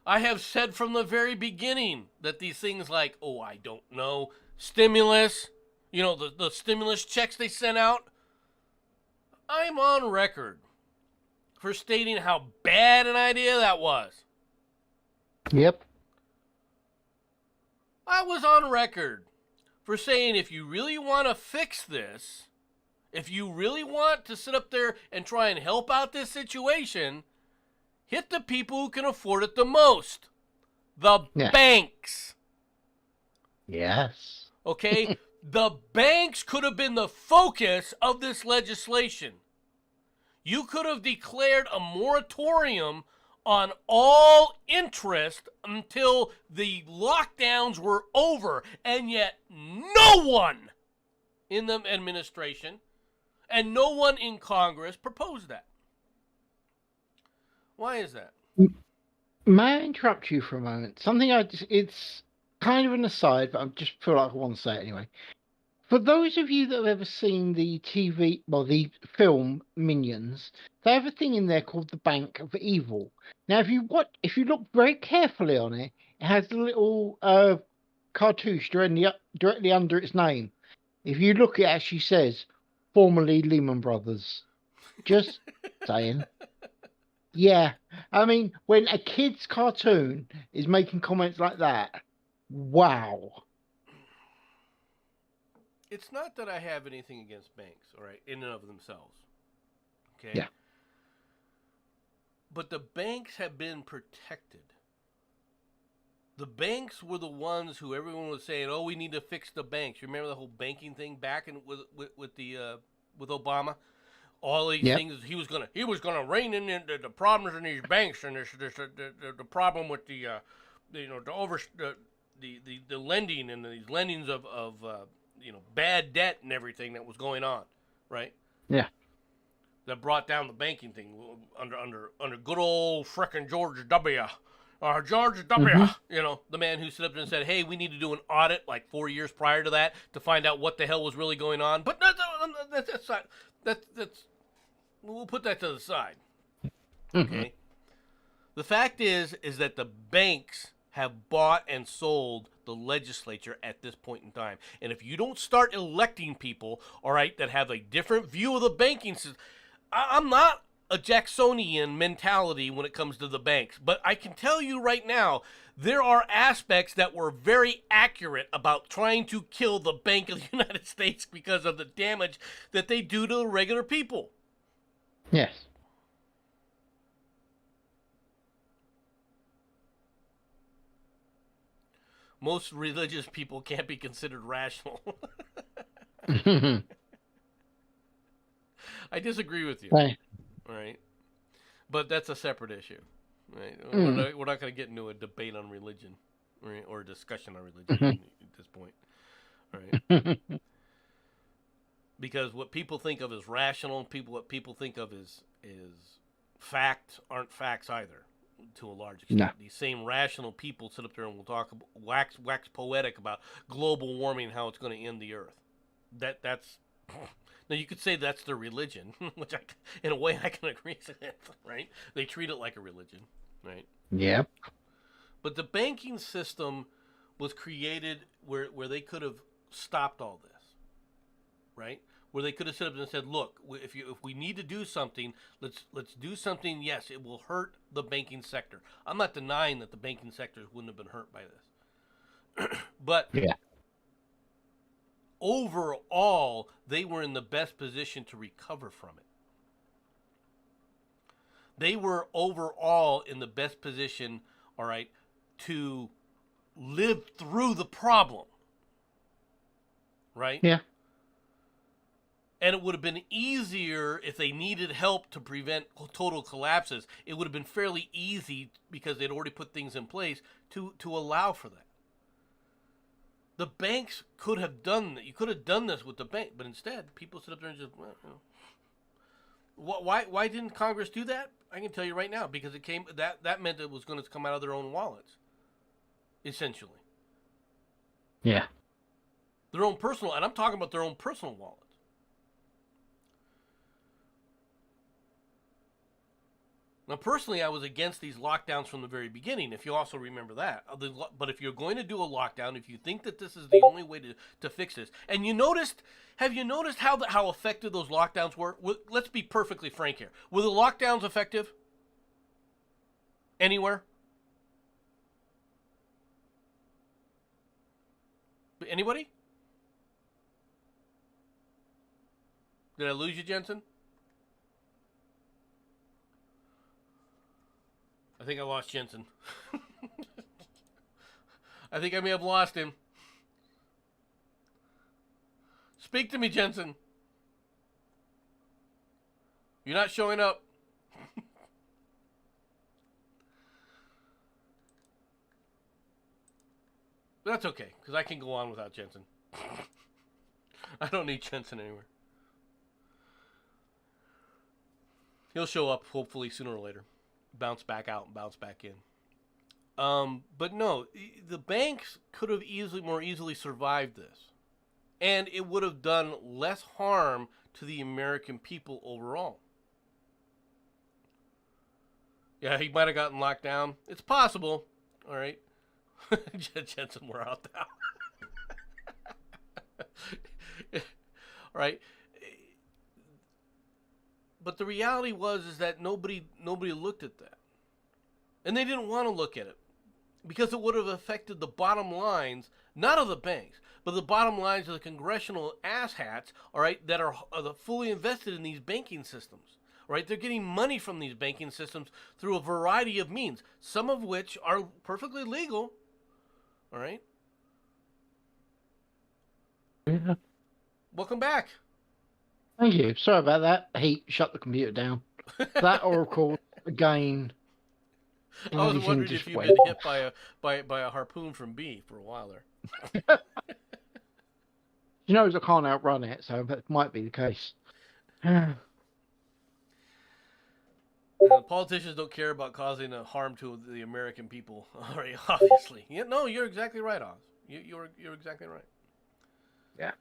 I have said from the very beginning that these things like, I don't know, stimulus, the stimulus checks they sent out, I'm on record for stating how bad an idea that was. Yep. I was on record for saying if you really want to fix this, if you really want to sit up there and try and help out this situation, hit the people who can afford it the most. The banks. Yes. Okay? The banks could have been the focus of this legislation. You could have declared a moratorium on all interest until the lockdowns were over, and yet no one in the administration and no one in Congress proposed that. Why is that? May I interrupt you for a moment? It's kind of an aside, but I just feel like I want to say it anyway. For those of you that have ever seen the the film Minions, they have a thing in there called the Bank of Evil. Now, if you look very carefully on it, it has a little cartouche directly under its name. If you look, it actually says, formerly Lehman Brothers. Just saying. Yeah, I mean, when a kid's cartoon is making comments like that, wow. It's not that I have anything against banks, all right, in and of themselves. Okay? Yeah. But the banks have been protected. The banks were the ones who everyone was saying, we need to fix the banks. You remember the whole banking thing back with Obama? All these things he was gonna rein in the problems in these banks and the problem with the lending and these lendings of bad debt and everything that was going on, right? Yeah. That brought down the banking thing under good old frickin' George W. George W. The man who stood up and said, "Hey, we need to do an audit like 4 years prior to that to find out what the hell was really going on." But that's we'll put that to the side. Okay. The fact is that the banks have bought and sold the legislature at this point in time. And if you don't start electing people, all right, that have a different view of the banking system, I'm not a Jacksonian mentality when it comes to the banks, but I can tell you right now, there are aspects that were very accurate about trying to kill the Bank of the United States because of the damage that they do to the regular people. Yes. Most religious people can't be considered rational. I disagree with you. Right. All right. But that's a separate issue. Right? Mm. We're not going to get into a debate on religion, right? Or a discussion on religion at this point, right? Because what people think of as rational, what people think of as fact aren't facts either, to a large No. extent. These same rational people sit up there and will talk wax poetic about global warming and how it's going to end the earth. That's now you could say that's their religion, which in a way I can agree with, right? They treat it like a religion, right? Yeah. But the banking system was created where they could have stopped all this, right? Where they could have stood up and said, "Look, if we need to do something, let's do something. Yes, it will hurt the banking sector. I'm not denying that the banking sector wouldn't have been hurt by this, but Yeah. overall, they were in the best position to recover from it. They were overall in the best position, all right, to live through the problem, right? Yeah. And it would have been easier if they needed help to prevent total collapses. It would have been fairly easy because they'd already put things in place to allow for that. The banks could have done that. You could have done this with the bank, but instead, people sit up there and just, well, you know. Why didn't Congress do that? I can tell you right now, because that meant it was going to come out of their own wallets, essentially. Yeah. Their own personal, and I'm talking about their own personal wallets. Now, personally, I was against these lockdowns from the very beginning, if you also remember that. But if you're going to do a lockdown, if you think that this is the only way to fix this, and have you noticed how effective those lockdowns were? Let's be perfectly frank here. Were the lockdowns effective? Anywhere? Anybody? Did I lose you, Jensen? I think I lost Jensen. I think I may have lost him. Speak to me, Jensen. You're not showing up. That's okay, because I can go on without Jensen. I don't need Jensen anywhere. He'll show up, hopefully, sooner or later. Bounce back out and bounce back in. But no, the banks could have more easily survived this. And it would have done less harm to the American people overall. Yeah, he might have gotten locked down. It's possible. All right. Jensen, we're out now. All right. But the reality is that nobody looked at that. And they didn't want to look at it. Because it would have affected the bottom lines, not of the banks, but the bottom lines of the congressional asshats, all right, that are fully invested in these banking systems. All right, they're getting money from these banking systems through a variety of means, some of which are perfectly legal. All right. Yeah. Welcome back. Thank you. Sorry about that. Heat shut the computer down. That, or of course, again. I was everything wondering just if you've went been hit off. by a harpoon from B for a while there. She knows I can't outrun it, so that might be the case. Politicians don't care about causing a harm to the American people. All right, obviously. Yeah, no, you're exactly right, Oz. You're exactly right. Yeah.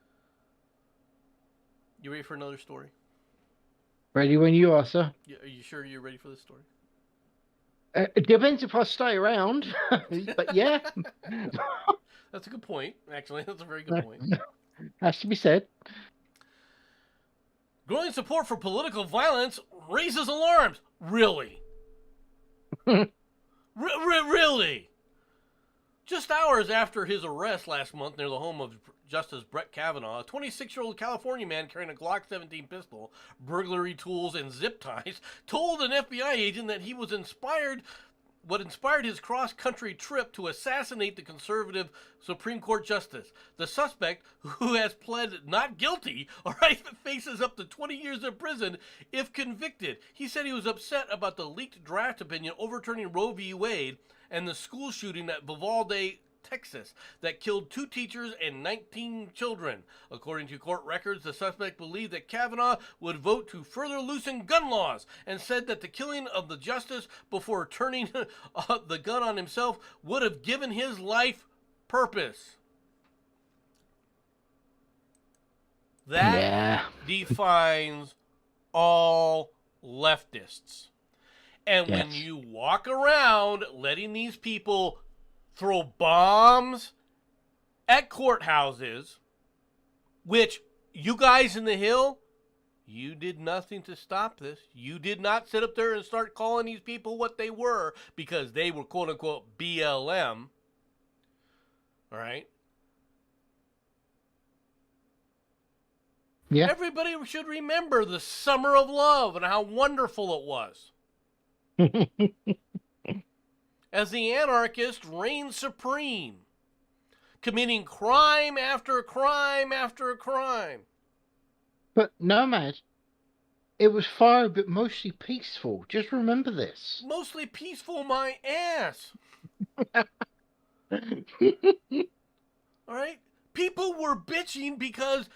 You ready for another story? Ready when you are, sir. Are you sure you're ready for this story? It depends if I stay around, but yeah. That's a good point, actually. That's a very good point. Has to be said. Growing support for political violence raises alarms. Really? Really? Just hours after his arrest last month near the home of Justice Brett Kavanaugh, a 26-year-old California man carrying a Glock 17 pistol, burglary tools, and zip ties told an FBI agent that he was inspired what inspired his cross-country trip to assassinate the conservative Supreme Court justice. The suspect, who has pled not guilty, all right, faces up to 20 years in prison if convicted. He said he was upset about the leaked draft opinion overturning Roe v. Wade and the school shooting at Uvalde, Texas, that killed 2 teachers and 19 children. According to court records, the suspect believed that Kavanaugh would vote to further loosen gun laws and said that the killing of the justice before turning the gun on himself would have given his life purpose. That defines all leftists. And when you walk around letting these people throw bombs at courthouses, which you guys in the Hill, you did nothing to stop this. You did not sit up there and start calling these people what they were because they were quote-unquote BLM. All right? Yeah. Everybody should remember the Summer of Love and how wonderful it was. As the anarchist reigned supreme, committing crime after crime after crime. But Nomad, it was far, but mostly peaceful. Just remember this. Mostly peaceful, my ass. All right? People were bitching because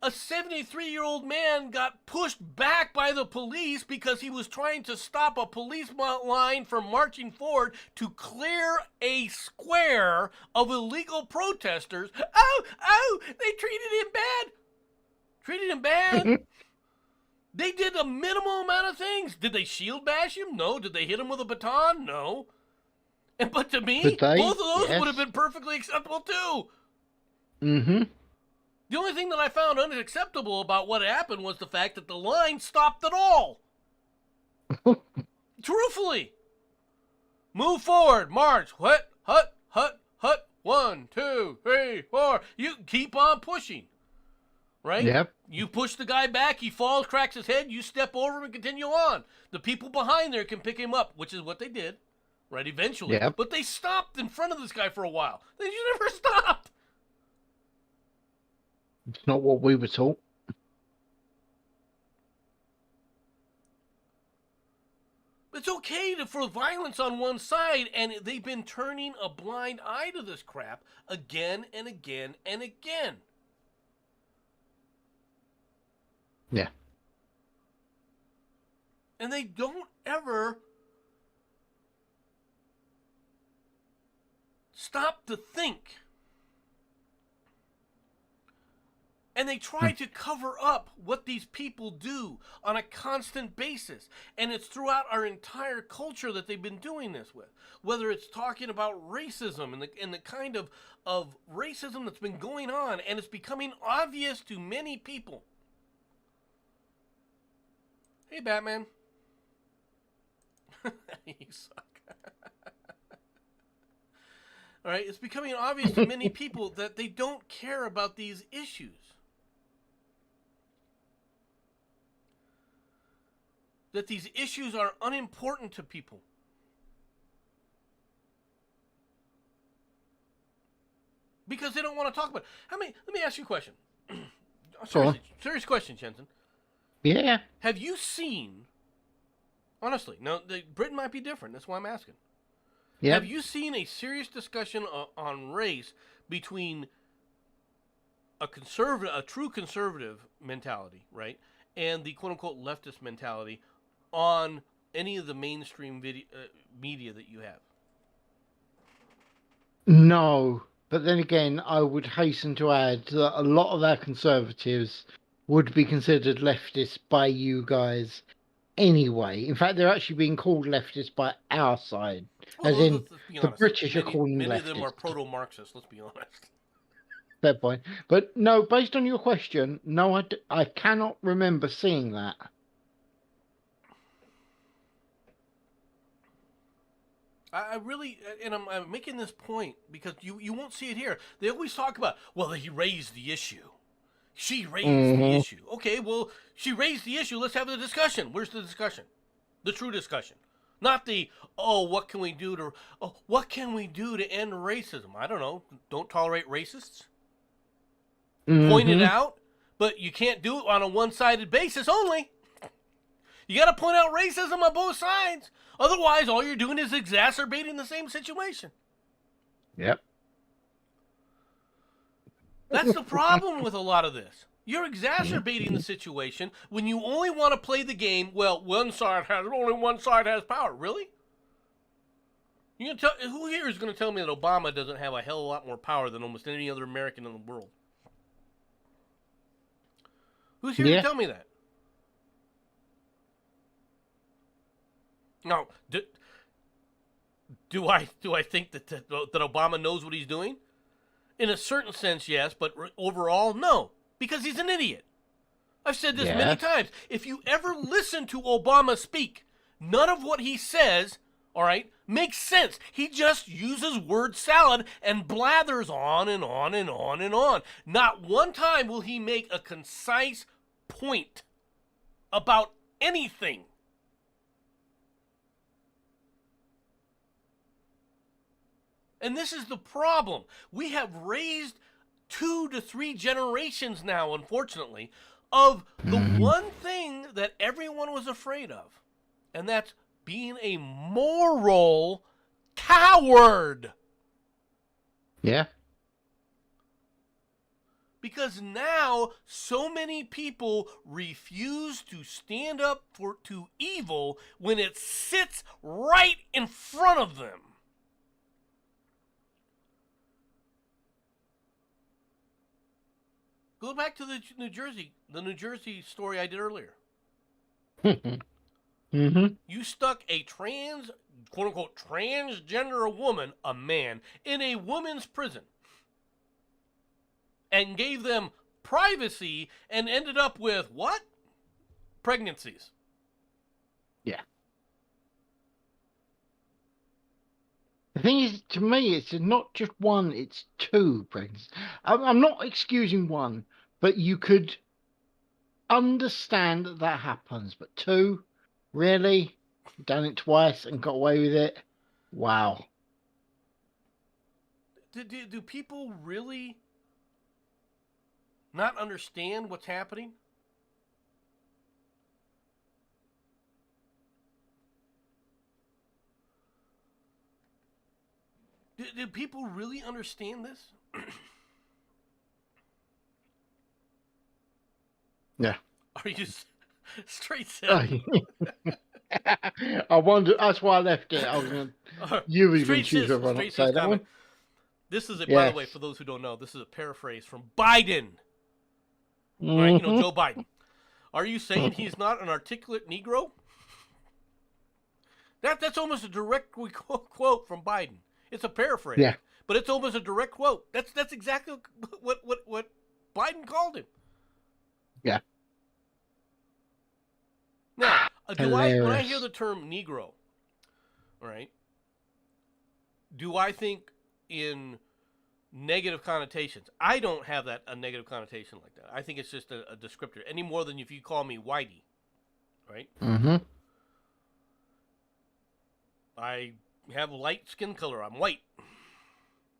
a 73-year-old man got pushed back by the police because he was trying to stop a police line from marching forward to clear a square of illegal protesters. Oh, they treated him bad. Treated him bad. They did a minimal amount of things. Did they shield bash him? No. Did they hit him with a baton? No. But to me, both of those would have been perfectly acceptable too. Mm-hmm. The only thing that I found unacceptable about what happened was the fact that the line stopped at all. Truthfully. Move forward, march, hut, 1, 2, 3, 4. You keep on pushing. Right? Yep. You push the guy back, he falls, cracks his head, you step over him and continue on. The people behind there can pick him up, which is what they did, right, eventually. Yep. But they stopped in front of this guy for a while. They never stopped. It's not what we were taught. It's okay for violence on one side, and they've been turning a blind eye to this crap again and again and again. Yeah. And they don't ever stop to think. And they try to cover up what these people do on a constant basis. And it's throughout our entire culture that they've been doing this with. Whether it's talking about racism and the kind of racism that's been going on. And it's becoming obvious to many people. Hey, Batman. You suck. All right, it's becoming obvious to many people that they don't care about these issues. That these issues are unimportant to people. Because they don't want to talk about it. Let me ask you a question. Serious question, Jensen. Yeah. Have you seen, honestly, now Britain might be different, that's why I'm asking. Yeah. Have you seen a serious discussion on race between a true conservative mentality, right, and the quote-unquote leftist mentality on any of the mainstream media that you have? No, but then again, I would hasten to add that a lot of our conservatives would be considered leftists by you guys anyway. In fact, they're actually being called leftists by our side. Well, as in, let's be the honest. British are calling them Many leftists. of them are proto-Marxists, let's be honest. Fair point. But no, based on your question, no, I cannot remember seeing that. I really, and I'm making this point because you won't see it here. They always talk about, well, he raised the issue. She raised the issue. Okay, well, she raised the issue. Let's have the discussion. Where's the discussion? The true discussion. Not the, oh, what can we do to, oh, what can we do to end racism? I don't know. Don't tolerate racists. Point it Mm-hmm. out, but you can't do it on a one-sided basis only. You got to point out racism on both sides. Otherwise, all you're doing is exacerbating the same situation. Yep. That's the problem with a lot of this. You're exacerbating the situation when you only want to play the game. Well, only one side has power. Really? You gonna tell who here is going to tell me that Obama doesn't have a hell of a lot more power than almost any other American in the world? Who's here to tell me that? No. Do I think that Obama knows what he's doing? In a certain sense, yes, but overall, no, because he's an idiot. I've said this many times. If you ever listen to Obama speak, none of what he says, all right, makes sense. He just uses word salad and blathers on and on and on and on. Not one time will he make a concise point about anything. And this is the problem. We have raised 2 to 3 generations now, unfortunately, of the one thing that everyone was afraid of, and that's being a moral coward. Yeah. Because now so many people refuse to stand up to evil when it sits right in front of them. Go back to the New Jersey story I did earlier. Mm-hmm. You stuck a quote unquote transgender woman, a man, in a woman's prison and gave them privacy and ended up with what? Pregnancies. Yeah. The thing is, to me, it's not just one, it's 2 pregnancies. I'm not excusing one, but you could understand that happens. But 2, really? Done it twice and got away with it? Wow. Do people really not understand what's happening? Do people really understand this? Yeah. Are you straight silly? I wonder. That's why I left it. I was going you were going to choose whether or not to say that one. This is, by the way, for those who don't know, this is a paraphrase from Biden. Mm-hmm. Right? Joe Biden. Are you saying he's not an articulate Negro? That's almost a direct quote from Biden. It's a paraphrase, but it's almost a direct quote. That's exactly what Biden called him. Yeah. Now, when I hear the term Negro, all right, do I think in negative connotations? I don't have a negative connotation like that. I think it's just a descriptor, any more than if you call me Whitey, right? Mm-hmm. I have light skin color. I'm white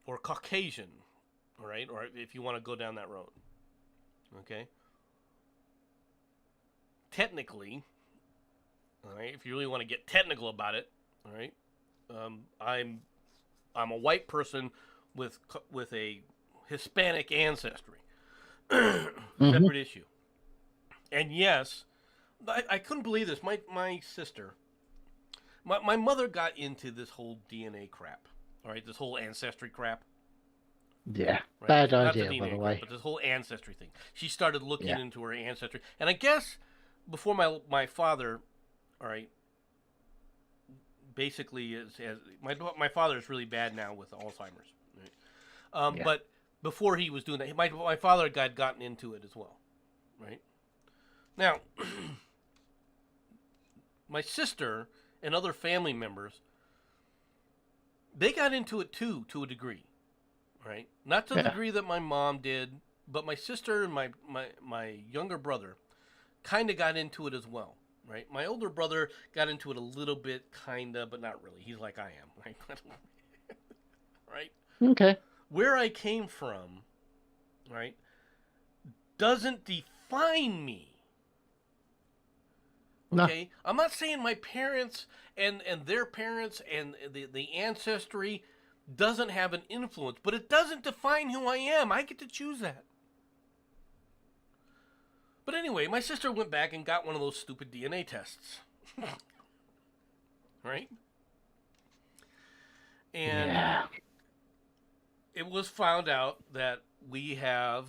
or Caucasian, all right? Or if you want to go down that road, okay? Technically, all right, if you really want to get technical about it, all right, I'm a white person with a Hispanic ancestry. Separate issue. And yes, I couldn't believe this. My sister, my mother got into this whole DNA crap. All right, this whole ancestry crap. Yeah, right? bad Not idea, the DNA by the crap, way. but this whole ancestry thing. She started looking into her ancestry, and I guess before my father, all right, basically my father is really bad now with Alzheimer's. Right? But before he was doing that, my father had gotten into it as well, right? Now, my sister and other family members, they got into it too, to a degree, right? Not to the degree that my mom did, but my sister and my younger brother kind of got into it as well. right? My older brother got into it a little bit, kinda, but not really. He's like I am, right? Right? Okay. Where I came from, right, doesn't define me. No. Okay, I'm not saying my parents and their parents and the ancestry doesn't have an influence, but it doesn't define who I am. I get to choose that. But anyway, my sister went back and got one of those stupid DNA tests. Right? And Yeah. it was found out that we have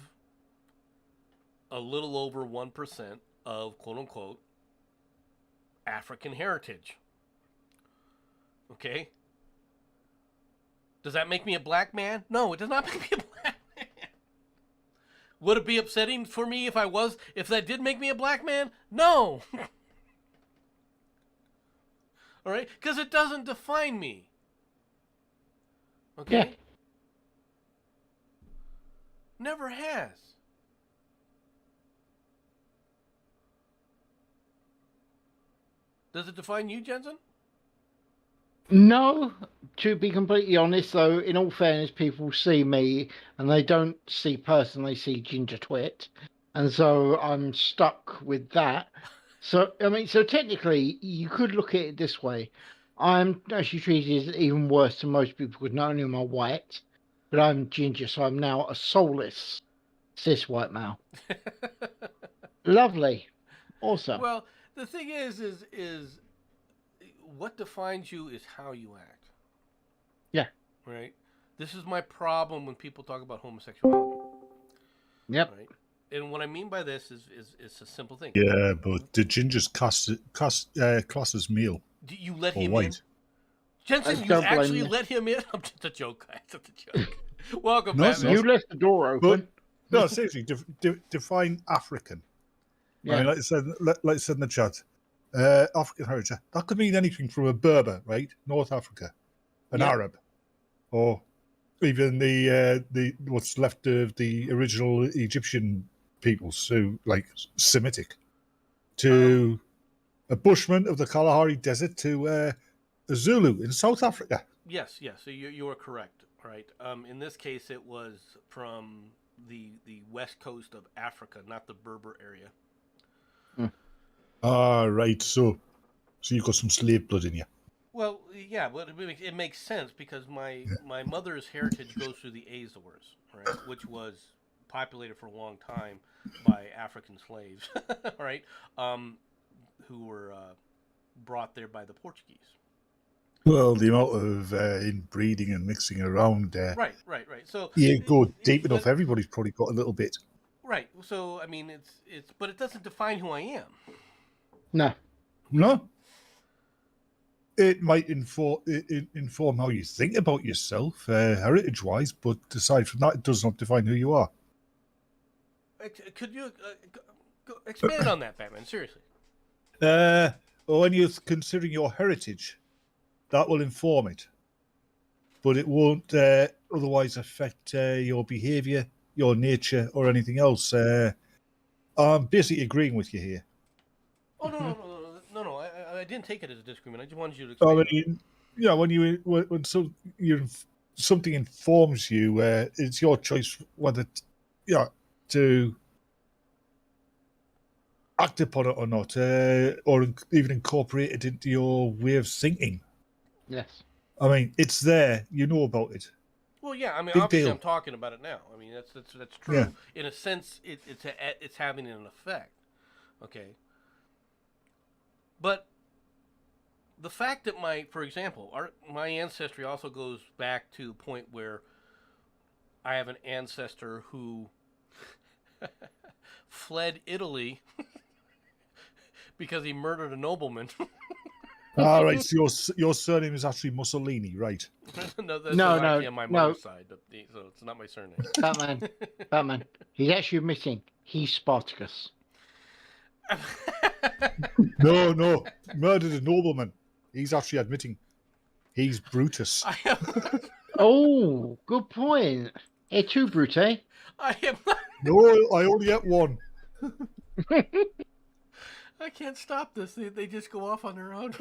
a little over 1% of quote unquote African heritage. Okay? Does that make me a black man? No, it does not make me a black man. Would it be upsetting for me if that did make me a black man? No. All right? Because it doesn't define me. Okay? Yeah. Never has. Does it define you, Jensen? No, to be completely honest, though, in all fairness, people see me and they don't see person, they see Ginger Twit. And so I'm stuck with that. So, I mean, so technically, you could look at it this way. I'm actually treated even worse than most people because not only am I white, but I'm ginger, so I'm now a soulless cis white male. Lovely. Awesome. Well, the thing is what defines you is how you act. Yeah. Right? This is my problem when people talk about homosexuality. Yep. Right? And what I mean by this is a simple thing. Yeah, but the Ginger's class as male You let or him in. white. Jensen, I you don't blame actually you. let him in? I'm just a joke, guys. It's a joke. Welcome, No, it's Batman. not. You left the door open. No, seriously, define African. Yeah. I mean, like I said in the chat, African heritage. That could mean anything from a Berber, right? North Africa, an Yeah. Arab, or even the what's left of the original Egyptian peoples, who like Semitic, to a Bushman of the Kalahari Desert, to a Zulu in South Africa. Yes. So you are correct. All right. In this case, it was from the west coast of Africa, not the Berber area. Ah, right. So you've got some slave blood in you. Well, yeah, but it makes sense because my mother's heritage goes through the Azores, right, which was populated for a long time by African slaves, right, who were brought there by the Portuguese. Well, the amount of inbreeding and mixing around there. Right. So You go deep enough, everybody's probably got a little bit. Right. So I mean, it's but it doesn't define who I am. No. No. It might inform how you think about yourself, heritage-wise, but aside from that, it does not define who you are. Could you expand on that, Batman? Seriously. When you're considering your heritage, that will inform it, but it won't otherwise affect your behaviour, your nature, or anything else. I'm basically agreeing with you here. Oh no! I didn't take it as a disagreement. I just wanted you to I explain. mean, when something informs you, it's your choice whether to act upon it or not, or even incorporate it into your way of thinking. Yes. I mean, it's there. You know about it. Well, yeah. I mean, Big obviously, deal. I'm talking about it now. I mean, that's true. Yeah. In a sense, it's having an effect. Okay. But the fact that for example, my ancestry also goes back to the point where I have an ancestor who fled Italy because he murdered a nobleman. All right, so your surname is actually Mussolini, right? No, that's No, actually on my no. mother's side, so it's not my surname. Batman. He's actually admitting he's Spartacus. No, murdered a nobleman. He's actually admitting he's Brutus. I am. Oh, good point. Hey, too, Brute. I am. No, I only get one. I can't stop this. They just go off on their own.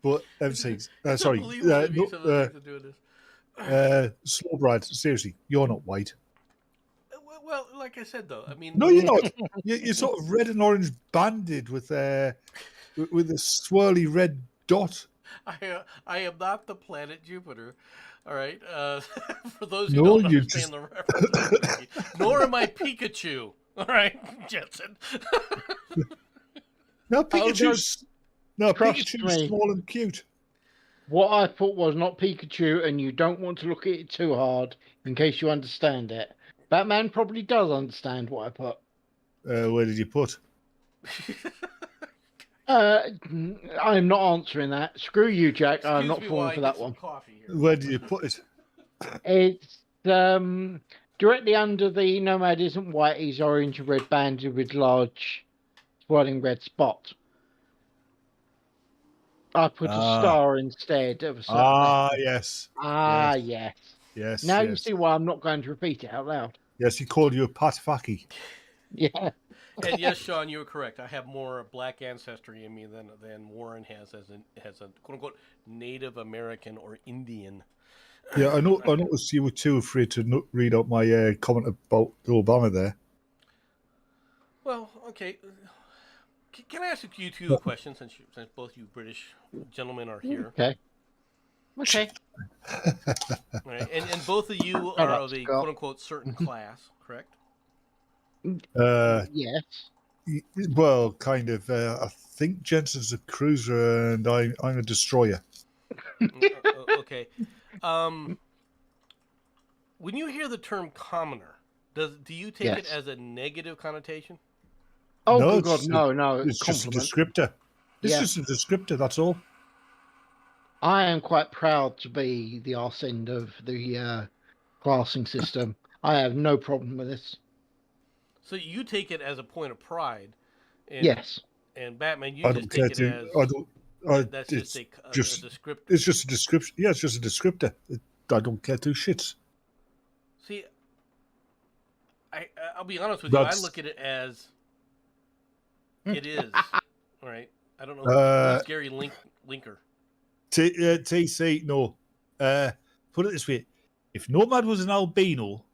But M6, It's sorry, unbelievable to me some of the things they're doing this. Slow Brad, seriously, you're not white. Well, like I said, though, I mean, No, you're not. You're sort of red and orange banded with a swirly red dot. I am not the planet Jupiter. All right. For those who No, don't you understand the reference, nor am I Pikachu. All right, Jensen. No, Pikachu's Trust me. small and cute. What I thought was not Pikachu, and you don't want to look at it too hard in case you understand it. Batman probably does understand what I put. Where did you put? I'm not answering that. Screw you, Jack. I'm not Excuse me while falling I for get that some one. coffee here. Where did you put it? It's directly under the Nomad isn't white, he's orange and red banded with large swirling red spot. I put a star instead of a circle. Yes. Yes. Yes. Now yes. you see why I'm not going to repeat it out loud. Yes, he called you a Patfaki. Yeah. And yes, Sean, you were correct. I have more black ancestry in me than Warren has as a quote unquote Native American or Indian. Yeah, I noticed you were too afraid to read out my comment about Obama there. Well, okay. Can I ask you two a question since both you British gentlemen are here? Okay. Right. And both of you are of a quote unquote certain class, correct? Yes. Well, kind of. I think Jensen's a cruiser and I'm a destroyer. Okay. When you hear the term commoner, do you take it Yes. as a negative connotation? Oh, No, good God, no. It's just a Compliment. descriptor. It's Yeah. just a descriptor, that's all. I am quite proud to be the arse end of the classing system. I have no problem with this. So you take it as a point of pride. And, Yes. And Batman, you I just don't care take it to. as that's it's just a descriptor. It's just a description. Yeah, it's just a descriptor. I don't care two shits. See, I'll be honest with you. I look at it as it is. All right. I don't know who's Gary Linker. TC, no. Put it this way: if Nomad was an albino,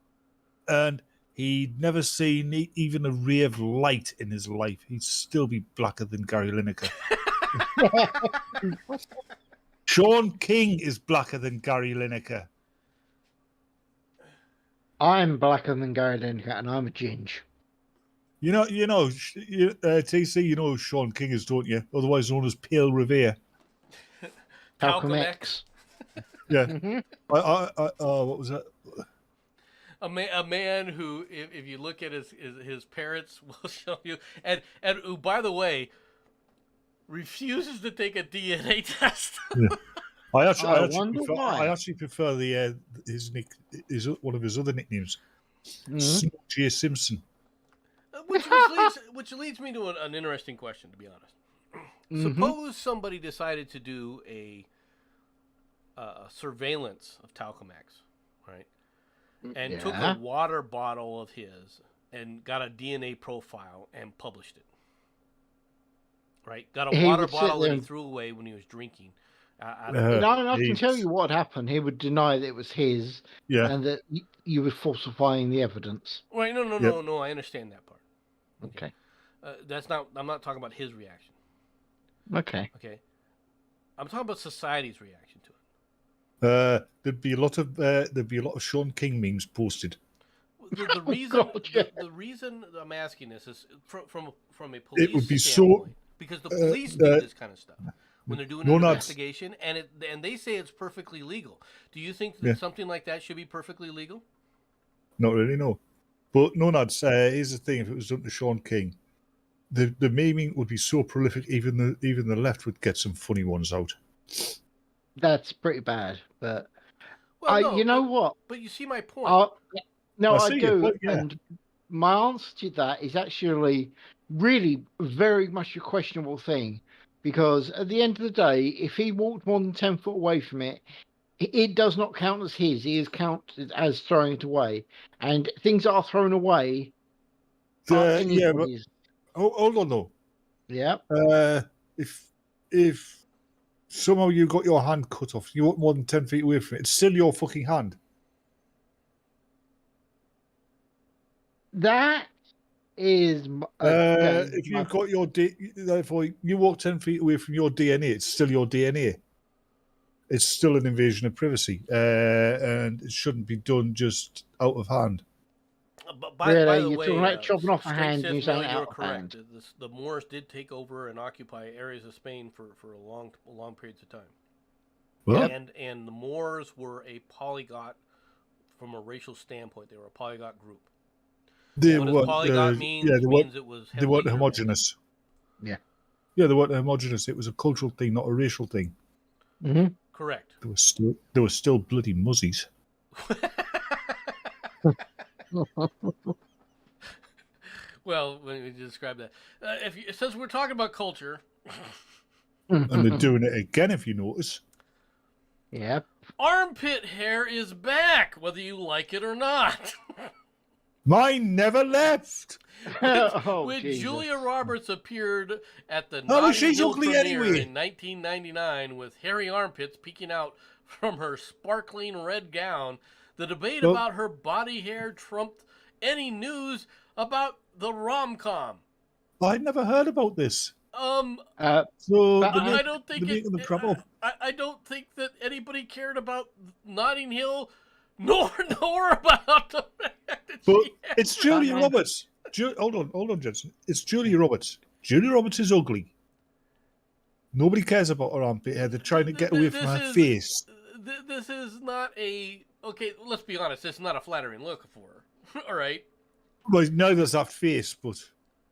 and he'd never seen even a ray of light in his life, he'd still be blacker than Gary Lineker. Sean King is blacker than Gary Lineker. I'm blacker than Gary Lineker, and I'm a ginge. You know, TC, you know who Sean King is, don't you? Otherwise known as Pale Revere. Talcum X. Yeah. Mm-hmm. What was that? A man who, if you look at his parents, will show you, and who, by the way, refuses to take a DNA test. Yeah. I why. actually prefer his one of his other nicknames, Mm-hmm. Snow J. Simpson. Which leads me to an interesting question, to be honest. Mm-hmm. Suppose somebody decided to do a surveillance of Talcum X, right? And took a water bottle of his and got a DNA profile and published it. Right? Got a water bottle that he threw away when he was drinking. I can tell you what happened. He would deny that it was his, and that you were falsifying the evidence. Right? No. I understand that part. Okay. I'm not talking about his reaction. Okay. I'm talking about society's reaction to it. There'd be a lot of Sean King memes posted. The reason I'm asking this is from a police It would be standpoint, because the police do this kind of stuff when they're doing an investigation, and they say it's perfectly legal. Do you think that something like that should be perfectly legal? Not really, no. But no, here's the thing: if it was done to Sean King, the memeing would be so prolific, even the left would get some funny ones out. That's pretty bad, but you know what? But you see my point. I do, and my answer to that is actually really very much a questionable thing, because at the end of the day, if he walked more than 10 foot away from it, it does not count as his. He is counted as throwing it away, and things that are thrown away Yeah, but anybody's. hold on though. Yeah. If somehow you got your hand cut off, you weren't more than 10 feet away from it, it's still your fucking hand. That is. If you've got your therefore you walk 10 feet away from your DNA, it's still your DNA. It's still an invasion of privacy, and it shouldn't be done just out of hand. By Really? the You're way, talking about chopping off a Straight hand Sith and you're saying Mel, out you're of correct. hand. The Moors did take over and occupy areas of Spain for long periods of time. Well, And the Moors were a polyglot from a racial standpoint. They were a polyglot group. they What does weren't, polyglot mean? yeah, It means it was they weren't heavily homogenous. Yeah. Yeah, they weren't homogenous. It was a cultural thing, not a racial thing. Hmm. Correct. They were still bloody muzzies. Well, when you describe that, since we're talking about culture, And they're doing it again, if you notice. Yeah. armpit hair is back, whether you like it or not. Mine never left. Oh, When Jesus. Julia Roberts appeared at the Oh, Notting she's Hill ugly premiere anyway. in 1999 with hairy armpits peeking out from her sparkling red gown, the debate Well- about her body hair trumped any news about the rom-com. I'd never heard about this. Um, So But they're I don't think they're making the crap up. I don't think that anybody cared about Notting Hill, nor about the fact that But she had it's Julia Batman. Roberts. Hold on, Jensen. It's Julia Roberts. Julia Roberts is ugly. Nobody cares about her armpit hair. They're trying to get away from her face. This is not a okay. Let's be honest. This is not a flattering look for her. All right. Well, neither's that face, but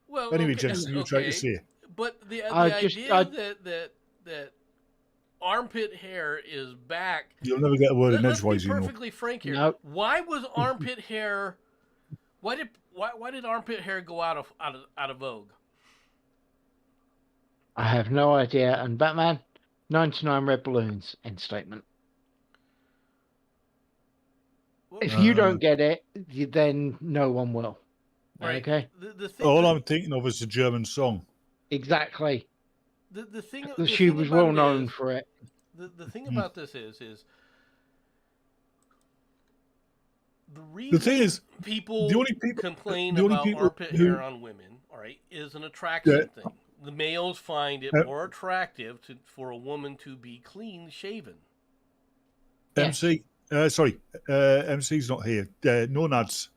Well, anyway, okay, Jensen, you're trying to say. But the I just- idea that armpit hair is back. You'll never get a word in Let's edgewise, be you know. perfectly frank here. Nope. Why was armpit hair? Why did armpit hair go out of vogue? I have no idea. And Batman, 99 red balloons. End statement. If you don't get it, then no one will. Right. Okay. The thing All that- I'm thinking of is a German song. Exactly. the thing. The the she thing was about well it known is- for it. The thing about this is the reason The thing is, people the only people complain the only about people armpit who- hair on women, all right, is an attraction Yeah. thing. The males find it Yeah. more attractive for a woman to be clean shaven. Yes. MC's not here. No nads.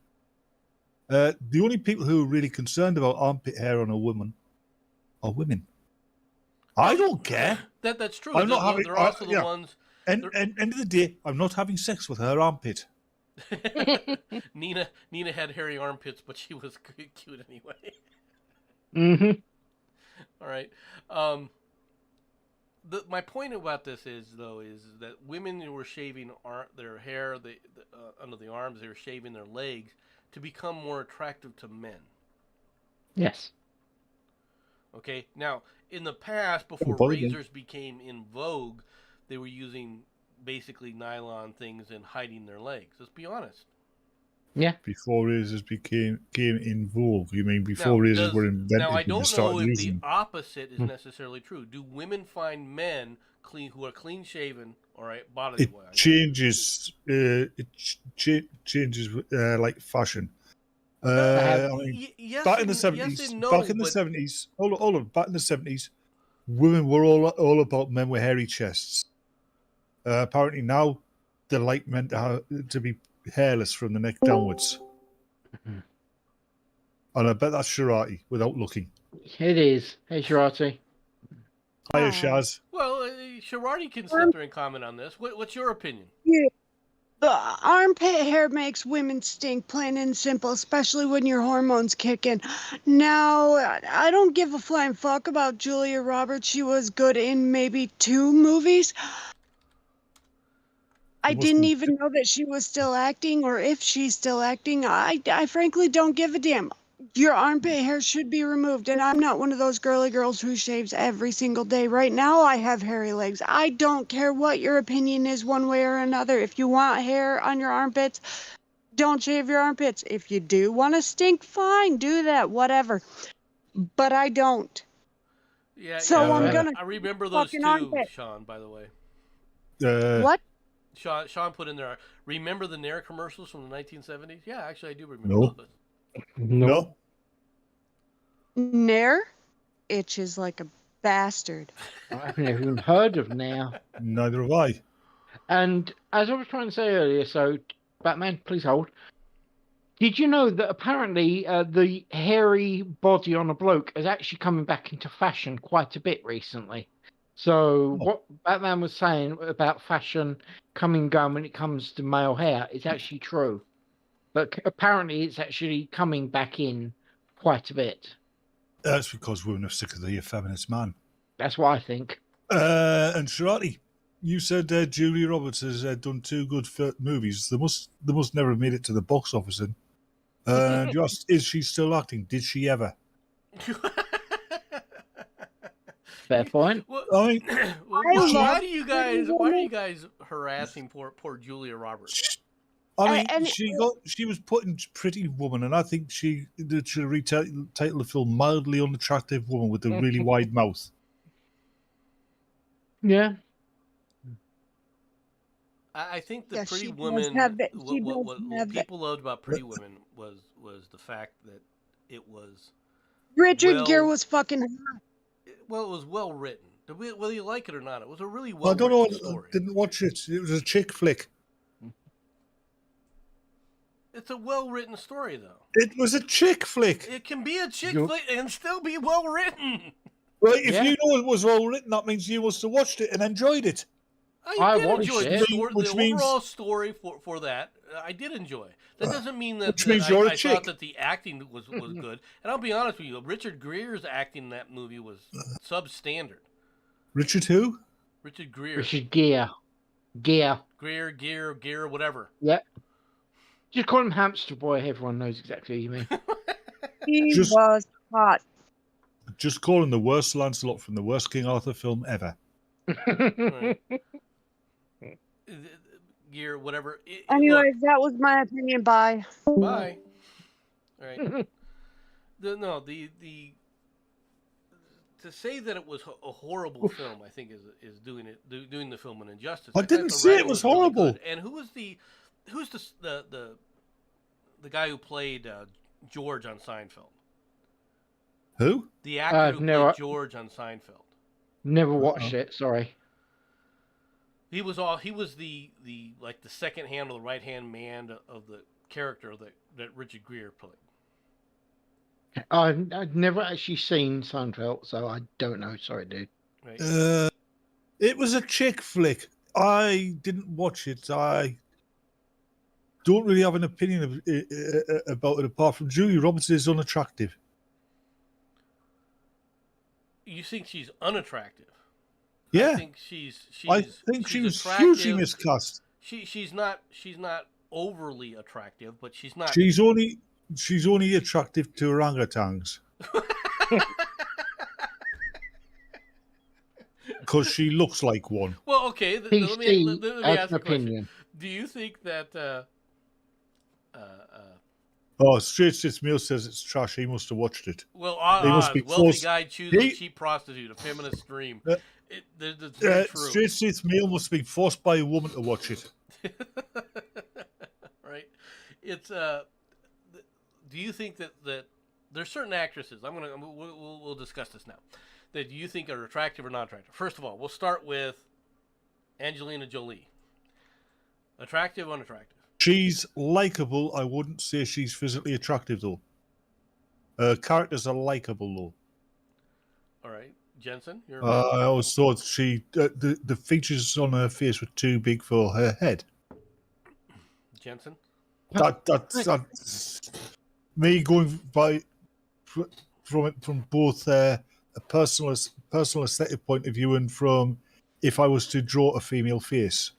The only people who are really concerned about armpit hair on a woman are women. I don't care. That's true. I'm not having- They're also the yeah. ones. And end of the day, I'm not having sex with her armpit. Nina had hairy armpits, but she was cute anyway. Hmm. All right. My point about this is that women who were shaving their hair under the arms, they were shaving their legs to become more attractive to men. Yes. Okay. Now, in the past, before bother me. razors became in vogue, they were using basically nylon things and hiding their legs. Let's be honest. Before razors came in vogue. You mean before Now, razors were invented? Now, I and they don't started know if using the opposite is necessarily true. Do women find men who are clean shaven, all right, body It wise? changes. Changes like fashion. I mean, Yes back in the and- '70s, yes and no, back in the but- '70s, hold on, back in the '70s, women were all about men with hairy chests. Apparently now, they're like men to be hairless from the neck downwards. Mhm. And I bet that's Sharati without looking. It is. Hey, Sharati. Hiya, Shaz. Well, Sharardi can sit there and comment on this. What's your opinion? The armpit hair makes women stink, plain and simple, especially when your hormones kick in. Now, I don't give a flying fuck about Julia Roberts. She was good in maybe 2 movies. I You must didn't be- even know that she was still acting or if she's still acting. I frankly don't give a damn. Your armpit hair should be removed, and I'm not one of those girly girls who shaves every single day. Right now, I have hairy legs. I don't care what your opinion is one way or another. If you want hair on your armpits, don't shave your armpits. If you do want to stink, fine, do that, whatever. But I don't. Yeah. So yeah, I'm gonna I remember those fucking too, armpit. Sean. By the way, What? Sean put in there. Remember the Nair commercials from the 1970s? Yeah, actually, I do remember No. those. No. Nair itches like a bastard. I've never even heard of now. Neither have I. And as I was trying to say earlier, so Batman, please hold. Did you know that apparently the hairy body on a bloke is actually coming back into fashion quite a bit recently? So what Batman was saying about fashion coming and going when it comes to male hair is actually true. But apparently it's actually coming back in quite a bit. That's because women are sick of the effeminate man. That's what I think. And Sharati, you said Julia Roberts has done 2 good movies. They must never have made it to the box office. And you asked, is she still acting? Did she ever? Fair point. Well, I mean, why do you guys harassing poor Julia Roberts? And- she was put in Pretty Woman, and I think she should retitle the film Mildly Unattractive Woman with a really wide mouth. Yeah. I think the Yeah, Pretty she does Woman. have that- she What does have that- people loved about Pretty Woman was the fact that it was Richard Gere Well- was fucking hot. it was well written. Whether you like it or not, it was a really I well don't know. written I story. didn't watch it. It was a chick flick. It's a well written story, though. It was a chick flick. It can be a chick You- flick and still be well written. Right? If Yeah. you know it was well written, that means you must have watched it and enjoyed it. I did watched enjoy it. the story, Which the means- overall story for that. I did enjoy. That doesn't mean that, which means you're a I chick. thought that the acting was good. And I'll be honest with you, Richard Greer's acting in that movie was substandard. Richard who? Richard Greer, Richard Gere. Gere. Greer, whatever. Yep. Just call him Hamster Boy. Everyone knows exactly what you mean. He Just- was hot. Just call him the worst Lancelot from the worst King Arthur film ever. Right. Gear, whatever. Anyways, that was my opinion. Bye. Look, bye. All right. The to say that it was a horrible film, I think is doing the film an injustice. I thought didn't the say it writing was really horrible. good. And who's the guy who played George on Seinfeld? Who? The actor who no, played George on Seinfeld. Never watched it. Sorry. He was the like the second hand or the right hand man of the character that Richard Gere played. I've never actually seen Seinfeld, so I don't know. Sorry, dude. Right? It was a chick flick. I didn't watch it. I don't really have an opinion about it apart from Julia Roberts is unattractive. You think she's unattractive? Yeah, I think she's I think she was attractive. hugely miscast. She's not overly attractive, but she's not. She's only attractive to orangutans because she looks like one. Well, okay. Let me PC ask as you an a question. opinion. Do you think that? Oh, Straight Sits Meal says it's trash. He must have watched it. Well, They must be wealthy forced- guy chooses He- a cheap prostitute, a feminist dream. Uh, That's very true. Straight Sits Meal must have been forced by a woman to watch it. Right? It's do you think that there's certain actresses? We'll discuss this now. That you think are attractive or not attractive? First of all, we'll start with Angelina Jolie. Attractive, unattractive? She's likable. I wouldn't say she's physically attractive though. Her characters are likable though. All right, Jensen, you're I always thought the features on her face were too big for her head. Jensen. That's me going by from both a personal aesthetic point of view and from if I was to draw a female face.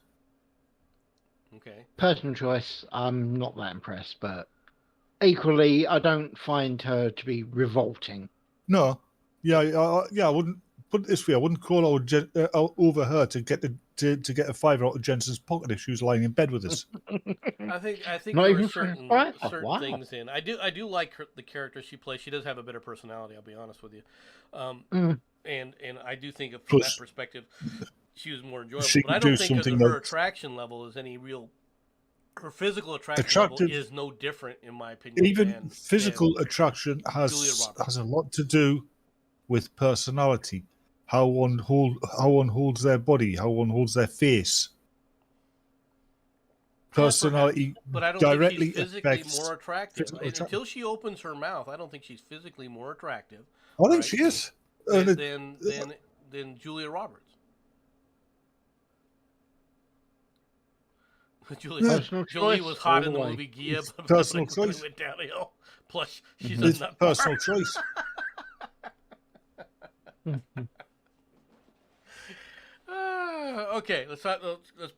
Okay. Personal choice. I'm not that impressed, but equally, I don't find her to be revolting. No, I wouldn't put it this way: I wouldn't call out over her to get to get a fiver out of Jensen's pocket if she was lying in bed with us. I think Not there even are for a certain fight? Oh, wow. things in. I do like the character she plays. She does have a better personality. I'll be honest with you. Mm. And I do think from Plus, that perspective, she was more enjoyable. she But I can don't do think something her that's- attraction level is any real. Her physical attraction Attractive- level is no different, in my opinion. Even than physical attraction Julia has Roberts. a lot to do with personality. How one holds their body, how one holds their face. Personality But I don't directly think she's physically affects more attractive. physical attraction. Until she opens her mouth, I don't think she's physically more attractive I think right. she is. than Julia Roberts. Julie was hot in the movie Gia, It's but personal when it choice. went downhill. Plus, she's It's a nut personal bar. choice. Okay, let's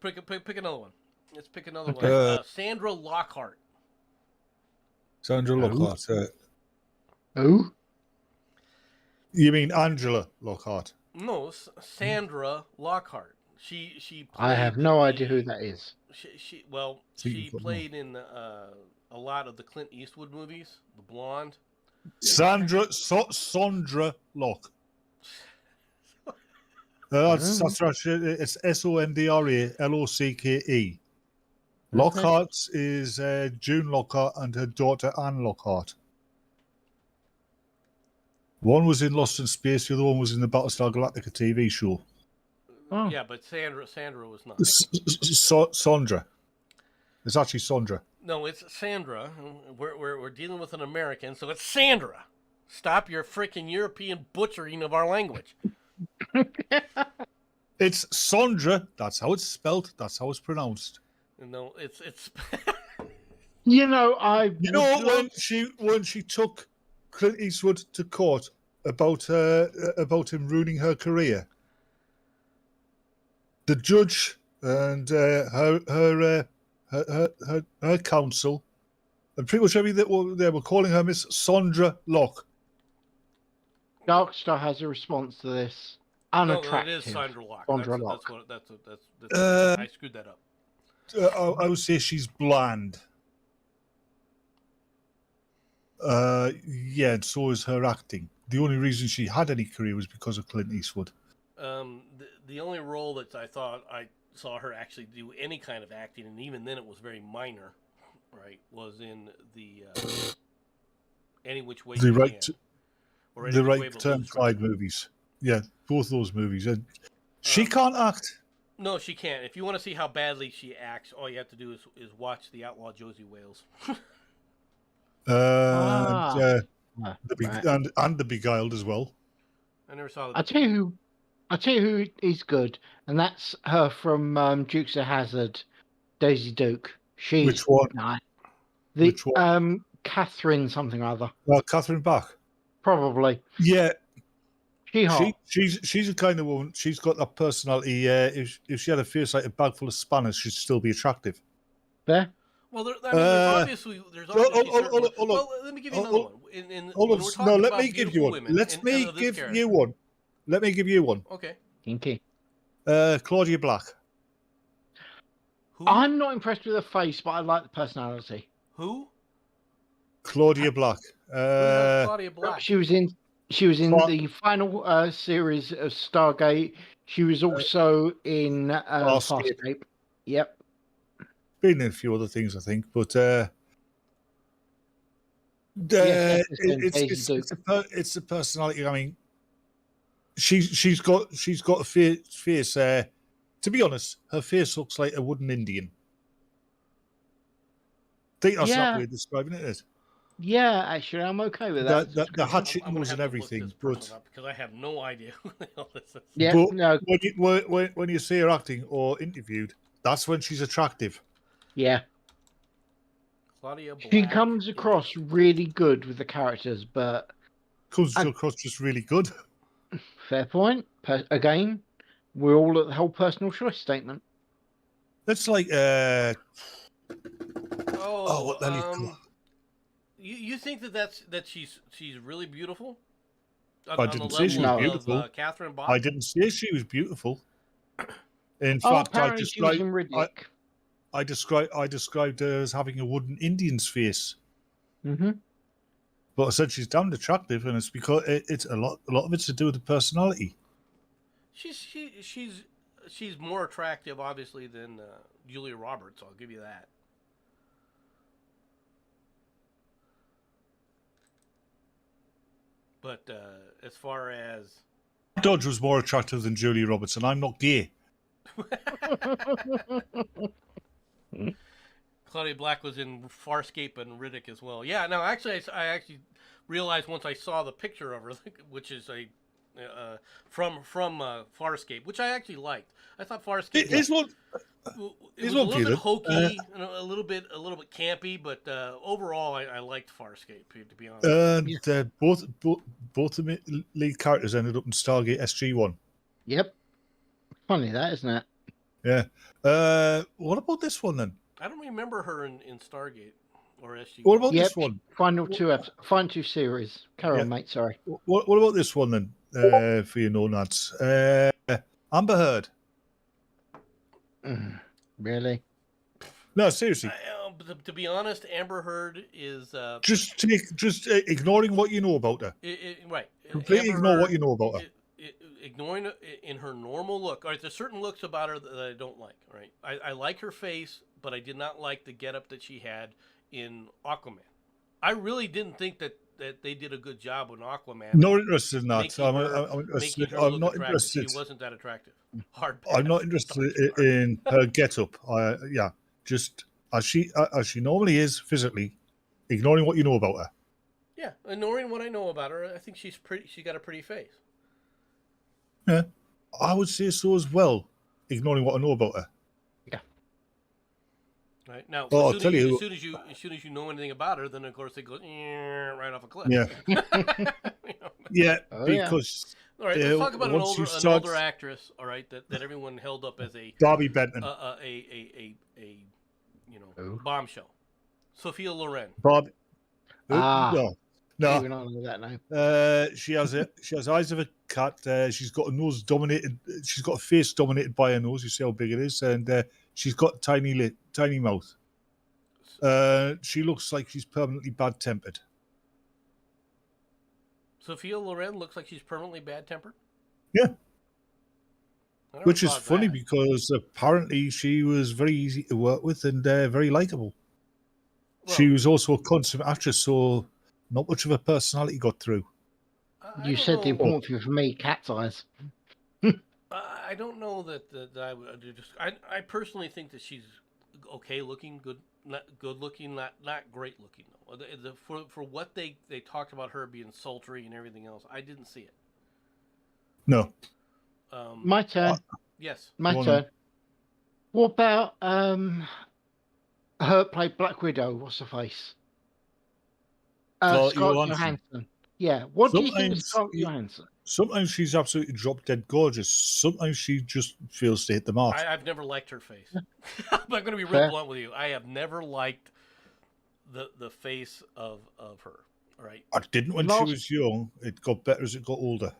pick another one. Let's pick another one. Okay. Sandra Lockhart. Sandra Lockhart. Who? You mean Angela Lockhart? No, Sandra Lockhart. She. I have played no the- idea who that is. She Speaking of played in a lot of the Clint Eastwood movies. The blonde. Sandra Lock. That's right. It's SONDRALOCKE. Lockhart is June Lockhart and her daughter Anne Lockhart. One was in Lost in Space, the other one was in the Battlestar Galactica TV show. Oh. Yeah, but Sandra was not. Sandra. It's actually Sandra. No, it's Sandra. We're dealing with an American, so it's Sandra. Stop your freaking European butchering of our language. It's Sandra. That's how it's spelled. That's how it's pronounced. No, it's You know, when she took Clint Eastwood to court about him ruining her career, the judge and her counsel and pretty much everything they were calling her Miss Sandra Locke. Darkstar has a response to this. no, Unattractive. it is Sandra Locke. Sandra That's Locke. I screwed that up. I would say she's bland. Yeah, and so is her acting. The only reason she had any career was because of Clint Eastwood. The only role that I thought I saw her actually do any kind of acting, and even then it was very minor, right, was in the Any Which Way The You right, Can. Or the Any Which Way right But turn Loose, Clyde right? movies. Yeah, both those movies. And she can't act. No, she can't. If you want to see how badly she acts, all you have to do is watch The Outlaw Josie Wales. And Right. and the Beguiled as well. I never saw I that. tell you who is good, and that's her from Dukes of Hazzard, Daisy Duke. She's Which one? nice. Which one? Catherine something or other, Catherine Bach. probably. Yeah, She hot. she's a kind of woman. She's got that personality. If she had a face like a bag full of spanners, she'd still be attractive. There. Well, there's obviously certain- hold on. Well, let me give you another one. Hold when on. we're talking No, let about me give you beautiful one. women Let and me of this give character- you one. Let me give you one. Okay. Kinky. Claudia Black. Who? I'm not impressed with her face, but I like the personality. Who? Claudia Black. Who the hell's Claudia Black? She was in Star- the final series of Stargate. She was also in Farscape. Farscape. Yep. Been in a few other things, I think, but Yes, Daisy Duke. it's a personality. I mean, she's got a face. To be honest, her face looks like a wooden Indian. I think that's not Yeah. the way of describing it is. Yeah, actually, I'm okay with that. The hatchet I'm gonna nose have and to look everything, this person but up because I have no idea who the hell this is. Yeah, but no, when you see her acting or interviewed, that's when she's attractive. yeah. Claudia Black. She comes across really good with the characters, but Comes And- across just really good. fair point. Again, we're all at the whole personal choice statement. That's like Oh, what the hell you call- you think that she's really beautiful? On, I on didn't the say she level was of beautiful. Catherine Bach. I didn't say she was beautiful. In Oh, fact, apparently she was in Riddick. I described her as having a wooden Indian's face. Mm-hmm. But I said she's damned attractive, and it's because it's a lot of it's to do with the personality. She's more attractive, obviously, than Julia Roberts. I'll give you that. But as far as Dodge was more attractive than Julia Roberts, and I'm not gay. Claudia Black was in Farscape and Riddick as well. Yeah, no, actually, I actually realized once I saw the picture of her, which is a from Farscape, which I actually liked. I thought Farscape It is what it was it's a okay little bit then. hokey, and a little bit campy, but overall, I liked Farscape, to be honest. and both the lead characters ended up in Stargate SG-1. Yep. Funny that, isn't it? Yeah. What about this one then? I don't remember her in Stargate or SG. What about Yep. this one? Final two series. Carol, Yeah. mate. Sorry. What about this one then? For your no-nads, Amber Heard. Really? No, seriously. To be honest, Amber Heard is Just ignoring what you know about her. right. Completely Amber ignore Heard, what you know about her. ignoring in her normal look. All right, there's certain looks about her that I don't like. All right, I like her face, but I did not like the getup that she had in Aquaman. I really didn't think that they did a good job with Aquaman. Not interested in that. making I'm her interested. look I'm not attractive. interested. She wasn't that attractive. Hard. I'm not pass. interested Dodgy in her get-up. Yeah, just as she normally is physically, ignoring what you know about her. Yeah, ignoring what I know about her, I think she's pretty. She got a pretty face. Yeah, I would say so as well. Ignoring what I know about her. Right now, Oh, I'll as tell you. as soon as you know anything about her, then of course they go right off a cliff. Yeah, You know? yeah, Oh, yeah. because All right, let's talk about once you an start- older actress. All right, that everyone held up as a Darby Benton, Who? bombshell. Sophia Loren. Bob. Ah. No. Even on that now. She has eyes of a cat. She's got a nose dominated. She's got a face dominated by her nose. You see how big it is, and she's got tiny mouth. She looks like she's permanently bad tempered. Sophia Loren looks like she's permanently bad tempered. Yeah. I never Which is thought funny that. because apparently she was very easy to work with and very likable. Well, She was also a consummate actress, so not much of her personality got through. I You don't said the know- important thing for me, cat's eyes. I don't know that I would just. I personally think that she's okay looking, not good looking, not great looking though. For what they talked about her being sultry and everything else, I didn't see it. No. My turn. Yes. My Go on turn. What about her play Black Widow? What's her face? Scarlett Scarlett Johansson. Johansson. Yeah. What do you think of Sometimes Scarlett you- Johansson? Sometimes she's absolutely drop dead gorgeous. Sometimes she just fails to hit the mark. I've never liked her face. I'm going to be real Fair. blunt with you. I have never liked the face of her. All right. I didn't when Last- she was young. It got better as it got older.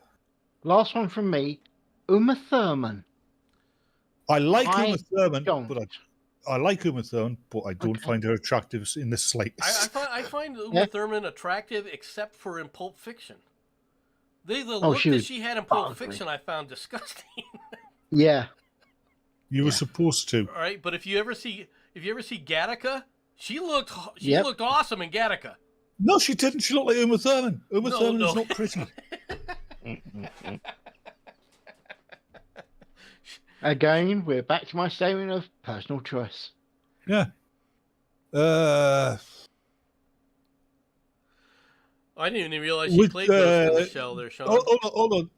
Last one from me. Uma Thurman. I like I Uma Thurman, don't. but I like Uma Thurman, but I don't Okay. find her attractive in the slightest. I find Uma Yeah. Thurman attractive except for in Pulp Fiction. The Oh, look she that was she had in Pulp ugly. Fiction I found disgusting. Yeah. You were Yeah. supposed to. All right, but if you ever see Gattaca, she looked Yep. awesome in Gattaca. No, she didn't. She looked like Uma Thurman. Uma No, Thurman no. is not pretty. Again, we're back to my statement of personal choice. Yeah. I didn't even realize she With, played Ghost in the Shell there, Sean. hold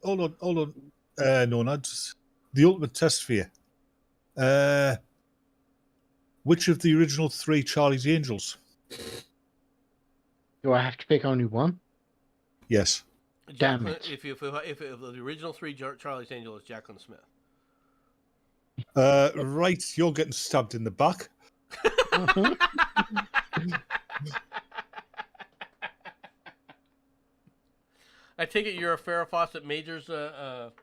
on. No, that's the ultimate test for you. Which of the original 3 Charlie's Angels? Do I have to pick only one? Yes. Damn Jacqueline- it. If the original 3 Charlie's Angels is Jacqueline Smith. Right, you're getting stabbed in the back. Mhm. I take it you're a Farrah Fawcett Majors.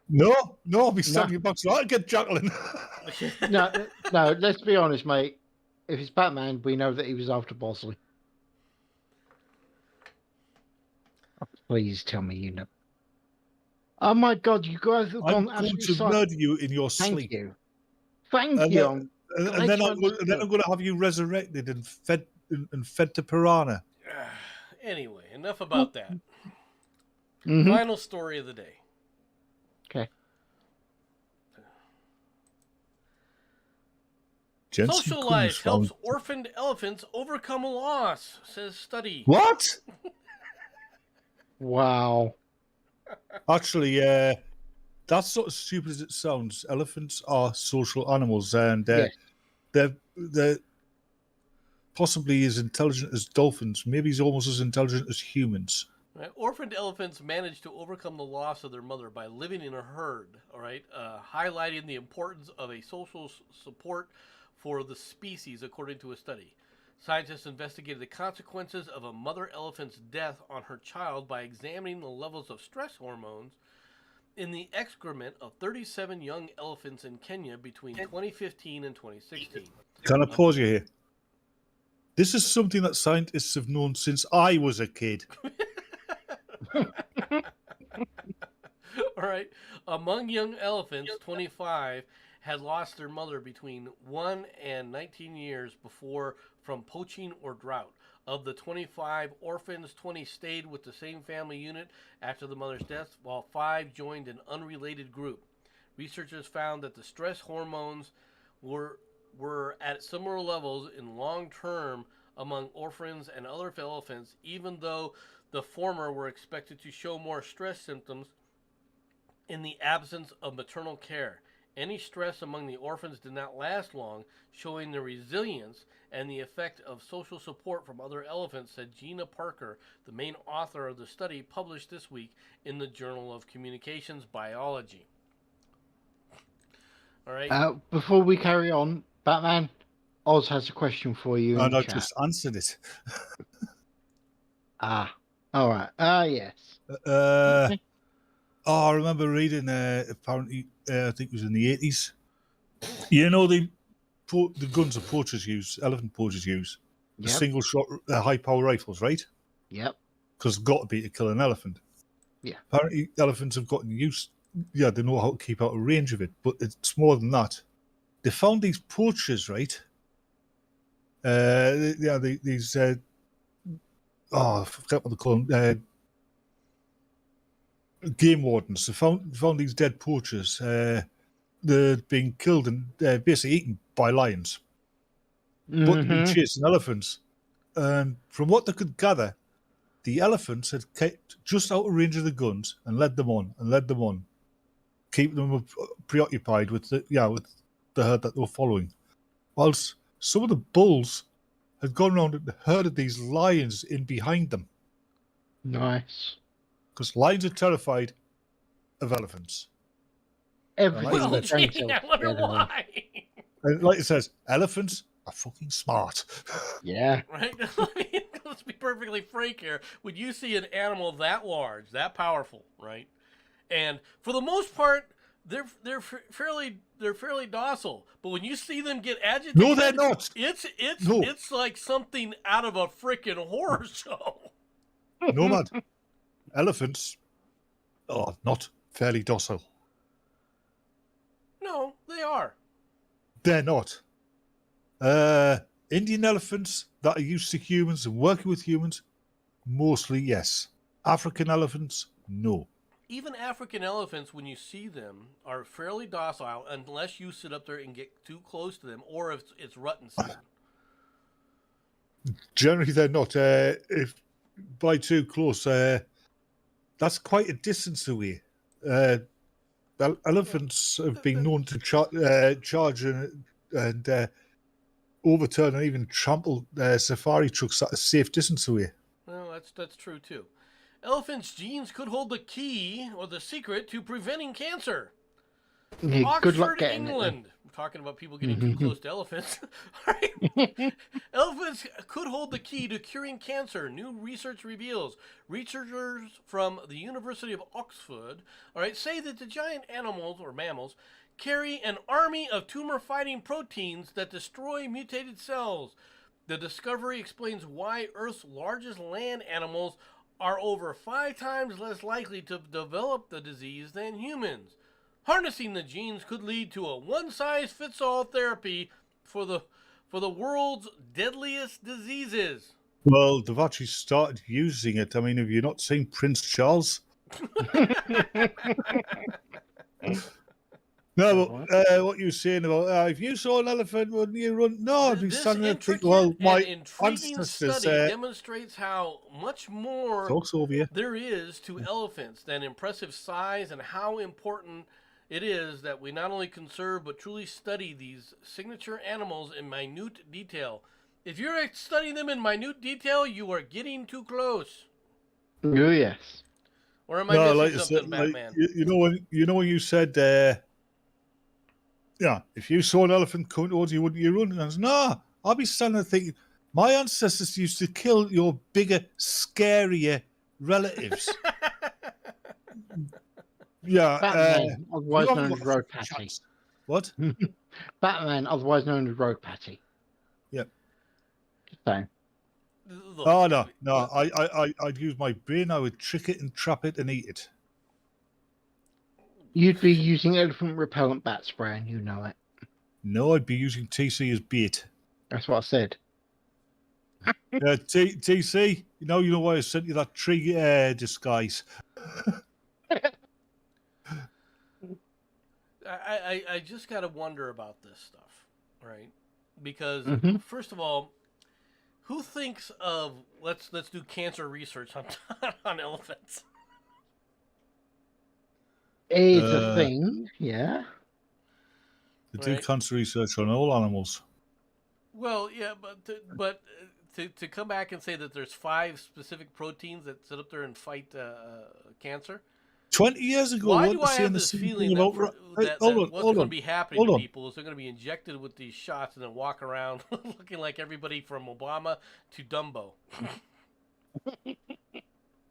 No, I'll be selling your box. I'll get Jacqueline. No. Let's be honest, mate. If it's Batman, we know that he was after Bosley. Oh, please tell me you know. Oh my God, you guys have I'm gone going absolutely to murder you in your sleep. Thank And you. then- And then I'm going to have you resurrected and fed to piranha. Anyway, enough about that. Mhm. Final story of the day. Okay. Jensen Social Kuhn's life helps found- orphaned elephants overcome loss, says study. What? Wow. Actually, that's sort of stupid as it sounds. Elephants are social animals, and Yes. they're possibly as intelligent as dolphins. Maybe he's almost as intelligent as humans. Right? Orphaned elephants manage to overcome the loss of their mother by living in a herd, all right, highlighting the importance of a social support for the species, according to a study. Scientists investigated the consequences of a mother elephant's death on her child by examining the levels of stress hormones in the excrement of 37 young elephants in Kenya between 2015 and 2016. Can I pause you here? This is something that scientists have known since I was a kid. All right. Among young elephants, 25 had lost their mother between 1 and 19 years before from poaching or drought. Of the 25 orphans, 20 stayed with the same family unit after the mother's death, while 5 joined an unrelated group. Researchers found that the stress hormones were at similar levels in long term among orphans and other elephants, even though the former were expected to show more stress symptoms in the absence of maternal care. Any stress among the orphans did not last long, showing their resilience and the effect of social support from other elephants, said Gina Parker, the main author of the study published this week in the Journal of Communications Biology. All right. Before we carry on, Batman, Oz has a question for you. And in I chat. just answered it. All right. Yes. I remember reading, apparently, I think it was in the 80s. You know, the guns that poachers use, elephant poachers use, the Yep. single shot high power rifles, right? Yep. Because it's got to be to kill an elephant. Yeah. Apparently, elephants have gotten used. Yeah, they know how to keep out of range of it, but it's more than that. They found these poachers, right? These. I forget what they call them. Game wardens. They found these dead poachers. They're being killed and basically eaten by lions. But they've been Mhm. chasing elephants. And from what they could gather, the elephants had kept just out of range of the guns and led them on, keeping them preoccupied with the herd that they were following. Whilst some of the bulls had gone around and herded these lions in behind them, Nice. because lions are terrified of elephants. Everything Well, Well, that brain gee, cells I wonder together. why. And like it says, elephants are fucking smart. Yeah. Right? Let's be perfectly frank here. When you see an animal that large, that powerful, right? And for the most part, they're fairly docile. But when you see them get agitated, No, they're not. No. It's like something out of a freaking horror show. Nomad. Elephants are not fairly docile. No, they are. They're not. Indian elephants that are used to humans and working with humans, mostly yes. African elephants, no. Even African elephants, when you see them, are fairly docile unless you sit up there and get too close to them, or if it's rutting season. Generally, they're not. If by too close, that's quite a distance away. Elephants have been known to charge and overturn and even trample safari trucks at a safe distance away. Well, that's true too. Elephants' genes could hold the key or the secret to preventing cancer. Yeah, Oxford, good luck getting England, it. talking about people getting too close to elephants. All right. Elephants could hold the key to curing cancer. New research reveals. Researchers from the University of Oxford, all right, say that the giant animals or mammals carry an army of tumor-fighting proteins that destroy mutated cells. The discovery explains why Earth's largest land animals are over 5 times less likely to develop the disease than humans. Harnessing the genes could lead to a one-size-fits-all therapy for the world's deadliest diseases. Well, they've actually started using it. I mean, have you not seen Prince Charles? No, but what you were saying about if you saw an elephant, wouldn't you run? No, I'd be This standing there thinking, intricate well, my and intriguing ancestors study demonstrates how much more talks over you. there is to elephants than impressive size, and how important it is that we not only conserve but truly study these signature animals in minute detail. If you're studying them in minute detail, you are getting too close. Oh yes. Or am I missing like I something, said, Batman? you know when you said, yeah, if you saw an elephant coming towards you, wouldn't you run? And I was, no, I'll be standing there thinking, my ancestors used to kill your bigger, scarier relatives. Yeah, Batman, otherwise you haven't known got as a Rogue fucking Patty. chance. What? Batman, otherwise known as Rogue Patty. Yep. Just saying. Look, Oh no! I'd use my brain. I would trick it and trap it and eat it. You'd be using elephant repellent bat spray, and you know it. No, I'd be using TC as bait. That's what I said. TC, you know why I sent you that tree disguise. I just got to wonder about this stuff, right? Because first of all, who thinks of let's do cancer research on on elephants? It's a thing, yeah. They do Right. cancer research on all animals. Well, yeah, but to come back and say that there's 5 specific proteins that sit up there and fight cancer. 20 years ago, Why weren't do they I saying have the this same feeling thing that, about that hold what's on, going to be happening to hold on. people is they're going to be injected with these shots and then walk around looking like everybody from Obama to Dumbo?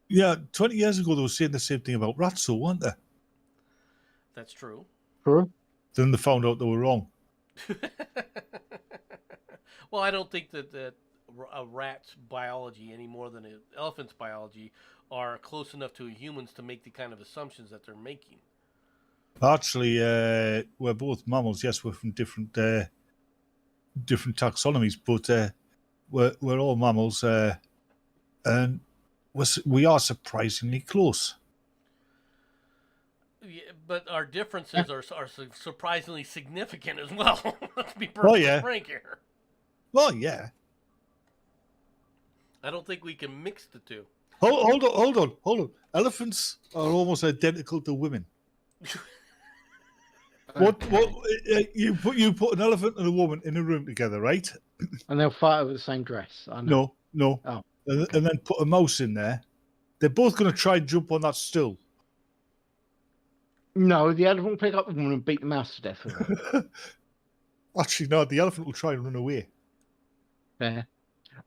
Yeah, 20 years ago, they were saying the same thing about rats, though, weren't they? That's true. True. Then they found out they were wrong. Well, I don't think that a rat's biology any more than an elephant's biology are close enough to humans to make the kind of assumptions that they're making. Actually, we're both mammals. Yes, we're from different taxonomies, but we're all mammals, and we are surprisingly close. Yeah, but our differences are surprisingly significant as well. Let's be perfectly frank here. Well, yeah. I don't think we can mix the two. Hold on. Elephants are almost identical to women. What you put an elephant and a woman in a room together, right? And they'll fight over the same dress. I know. No. Oh. And then put a mouse in there. They're both going to try and jump on that stool. No, the elephant will pick up the woman and beat the mouse to death with her. Actually, no. The elephant will try and run away. Fair.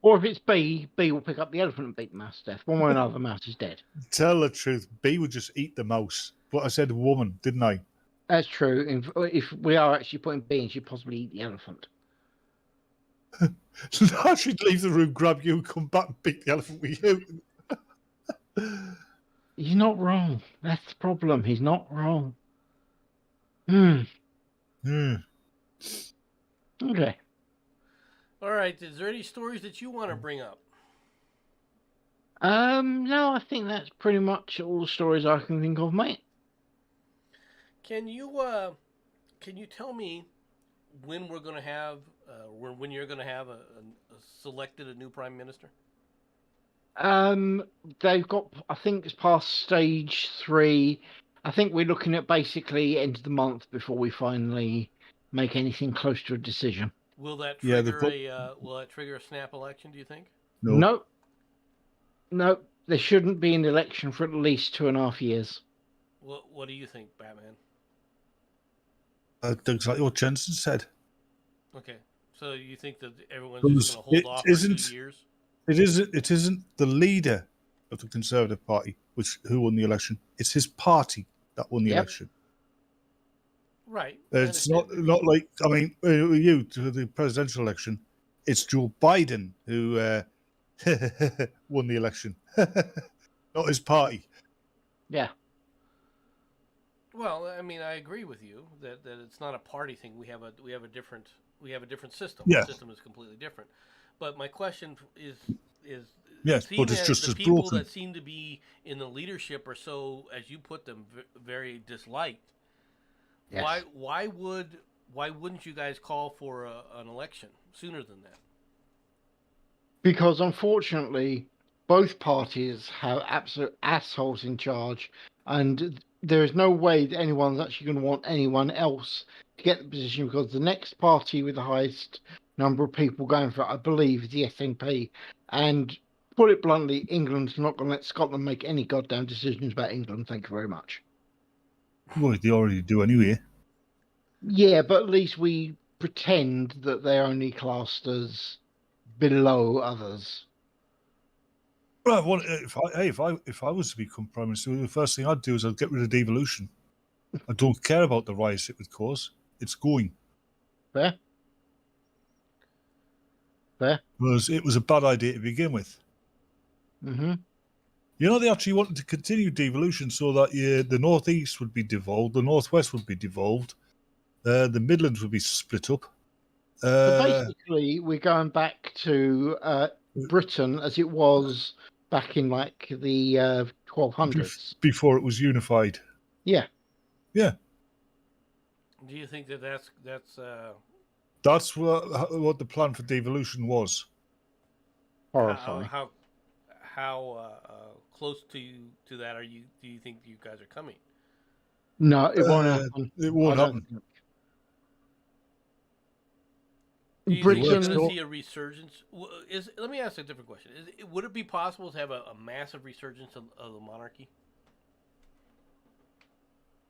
Or if it's B will pick up the elephant and beat the mouse to death. One way or another, the mouse is dead. Tell the truth, B would just eat the mouse. But I said woman, didn't I? That's true. If we are actually putting B in, she'd possibly eat the elephant. No, she'd leave the room, grab you, come back and beat the elephant with you. He's not wrong. That's the problem. He's not wrong. Okay. All right. Is there any stories that you want to bring up? No, I think that's pretty much all the stories I can think of, mate. Can you tell me when we're going to have when you're going to have selected a new prime minister? They've got, I think it's past stage 3. I think we're looking at basically end of the month before we finally make anything close to a decision. Will that trigger a snap election, do you think? No. There shouldn't be an election for at least 2.5 years. What do you think, Batman? Exactly what Jensen said. Okay, so you think that everyone's just going to hold off for 2 years? It isn't the leader of the Conservative Party who won the election. It's his party that won the Yep. election. Right. It's not like, I mean, you to the presidential election. It's Joe Biden who won the election, not his party. Yeah. Well, I mean, I agree with you that it's not a party thing. We have a different system. Yeah. The system is completely different. But my question is Yes, seeing but it's as just the as people broken. that seem to be in the leadership are so, as you put them, very disliked. Yes. Why wouldn't you guys call for an election sooner than that? Because unfortunately, both parties have absolute assholes in charge, and there is no way that anyone's actually going to want anyone else to get the position, because the next party with the highest number of people going for it, I believe, is the SNP. And put it bluntly, England's not going to let Scotland make any goddamn decisions about England. Thank you very much. Well, they already do anyway. Yeah, but at least we pretend that they're only classed as below others. Well, if I was to become prime minister, the first thing I'd do is I'd get rid of devolution. I don't care about the rise it would cause. It's going. Fair? Because it was a bad idea to begin with. Mm-hmm. You know, they actually wanted to continue devolution so that the northeast would be devolved, the northwest would be devolved, the Midlands would be split up. So basically, we're going back to Britain as it was back in like the 1200s. Before it was unified. Yeah. Yeah. Do you think that's That's what the plan for devolution was. Horrifying. how close to that do you think you guys are coming? No, it won't happen. It won't I don't happen. think. Do you think you're Britain. going to see a resurgence? Let me ask a different question. Would it be possible to have a massive resurgence of the monarchy?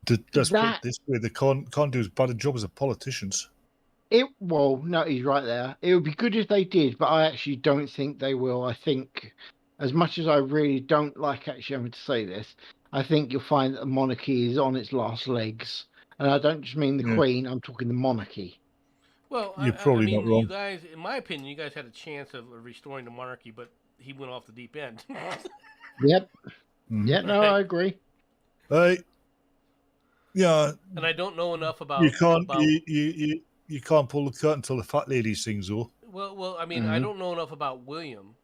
Let's put it this way: they can't do as bad a job as the politicians. Well, no, he's right there. It would be good if they did, but I actually don't think they will. I think, as much as I really don't like actually having to say this, I think you'll find that the monarchy is on its last legs. And I don't just mean the Queen, I'm talking the monarchy. Well, you're probably not wrong. You guys, in my opinion, you guys had a chance of restoring the monarchy, but he went off the deep end. Yep. Mm-hmm. Yeah, no, I agree. Yeah. And I don't know enough about... You can't pull the curtain until the fat lady sings, though. Well, I mean, I don't know enough about William,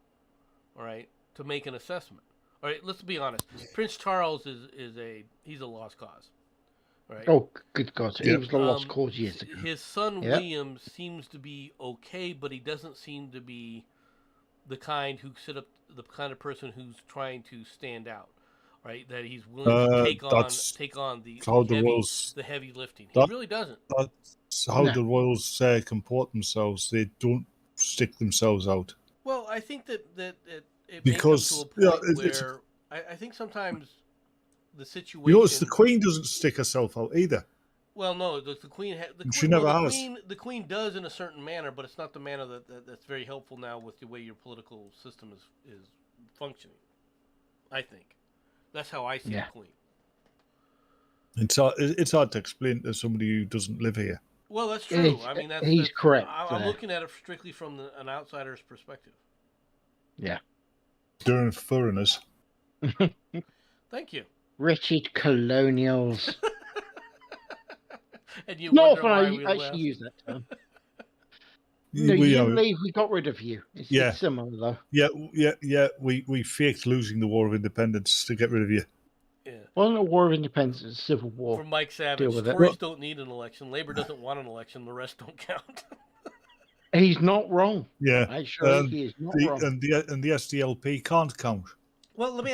all right, to make an assessment. All right, let's be honest. Prince Charles he's a lost cause, right? Oh, good God. He was the lost cause years ago. His son, William, seems to be okay, but he doesn't seem to be the kind of person who's trying to stand out, right? That he's willing to take on the heavy lifting. He really doesn't. That's how the royals comport themselves. They don't stick themselves out. Well, I think that it because may come to a point where I think sometimes the situation. You notice the Queen doesn't stick herself out either. Well, no, the Queen. She never has. The Queen does in a certain manner, but it's not the manner that's very helpful now with the way your political system is functioning. I think that's how I see the Queen. It's hard to explain to somebody who doesn't live here. Well, that's true. I mean, he's correct. I'm looking at it strictly from an outsider's perspective. Yeah. During foreigners. Thank you. Wretched colonials. And you not wonder often why I we actually left. use that term. No, you didn't leave. We got rid of you. It's similar though. Yeah. We faked losing the War of Independence to get rid of you. Yeah. Wasn't a War of Independence, it's a civil war. For Mike Savage, Deal with Tories don't need an election. Labor doesn't want an election. The rest don't count. He's not wrong. Yeah. Actually, he is not wrong. And the SDLP can't count. Well, let me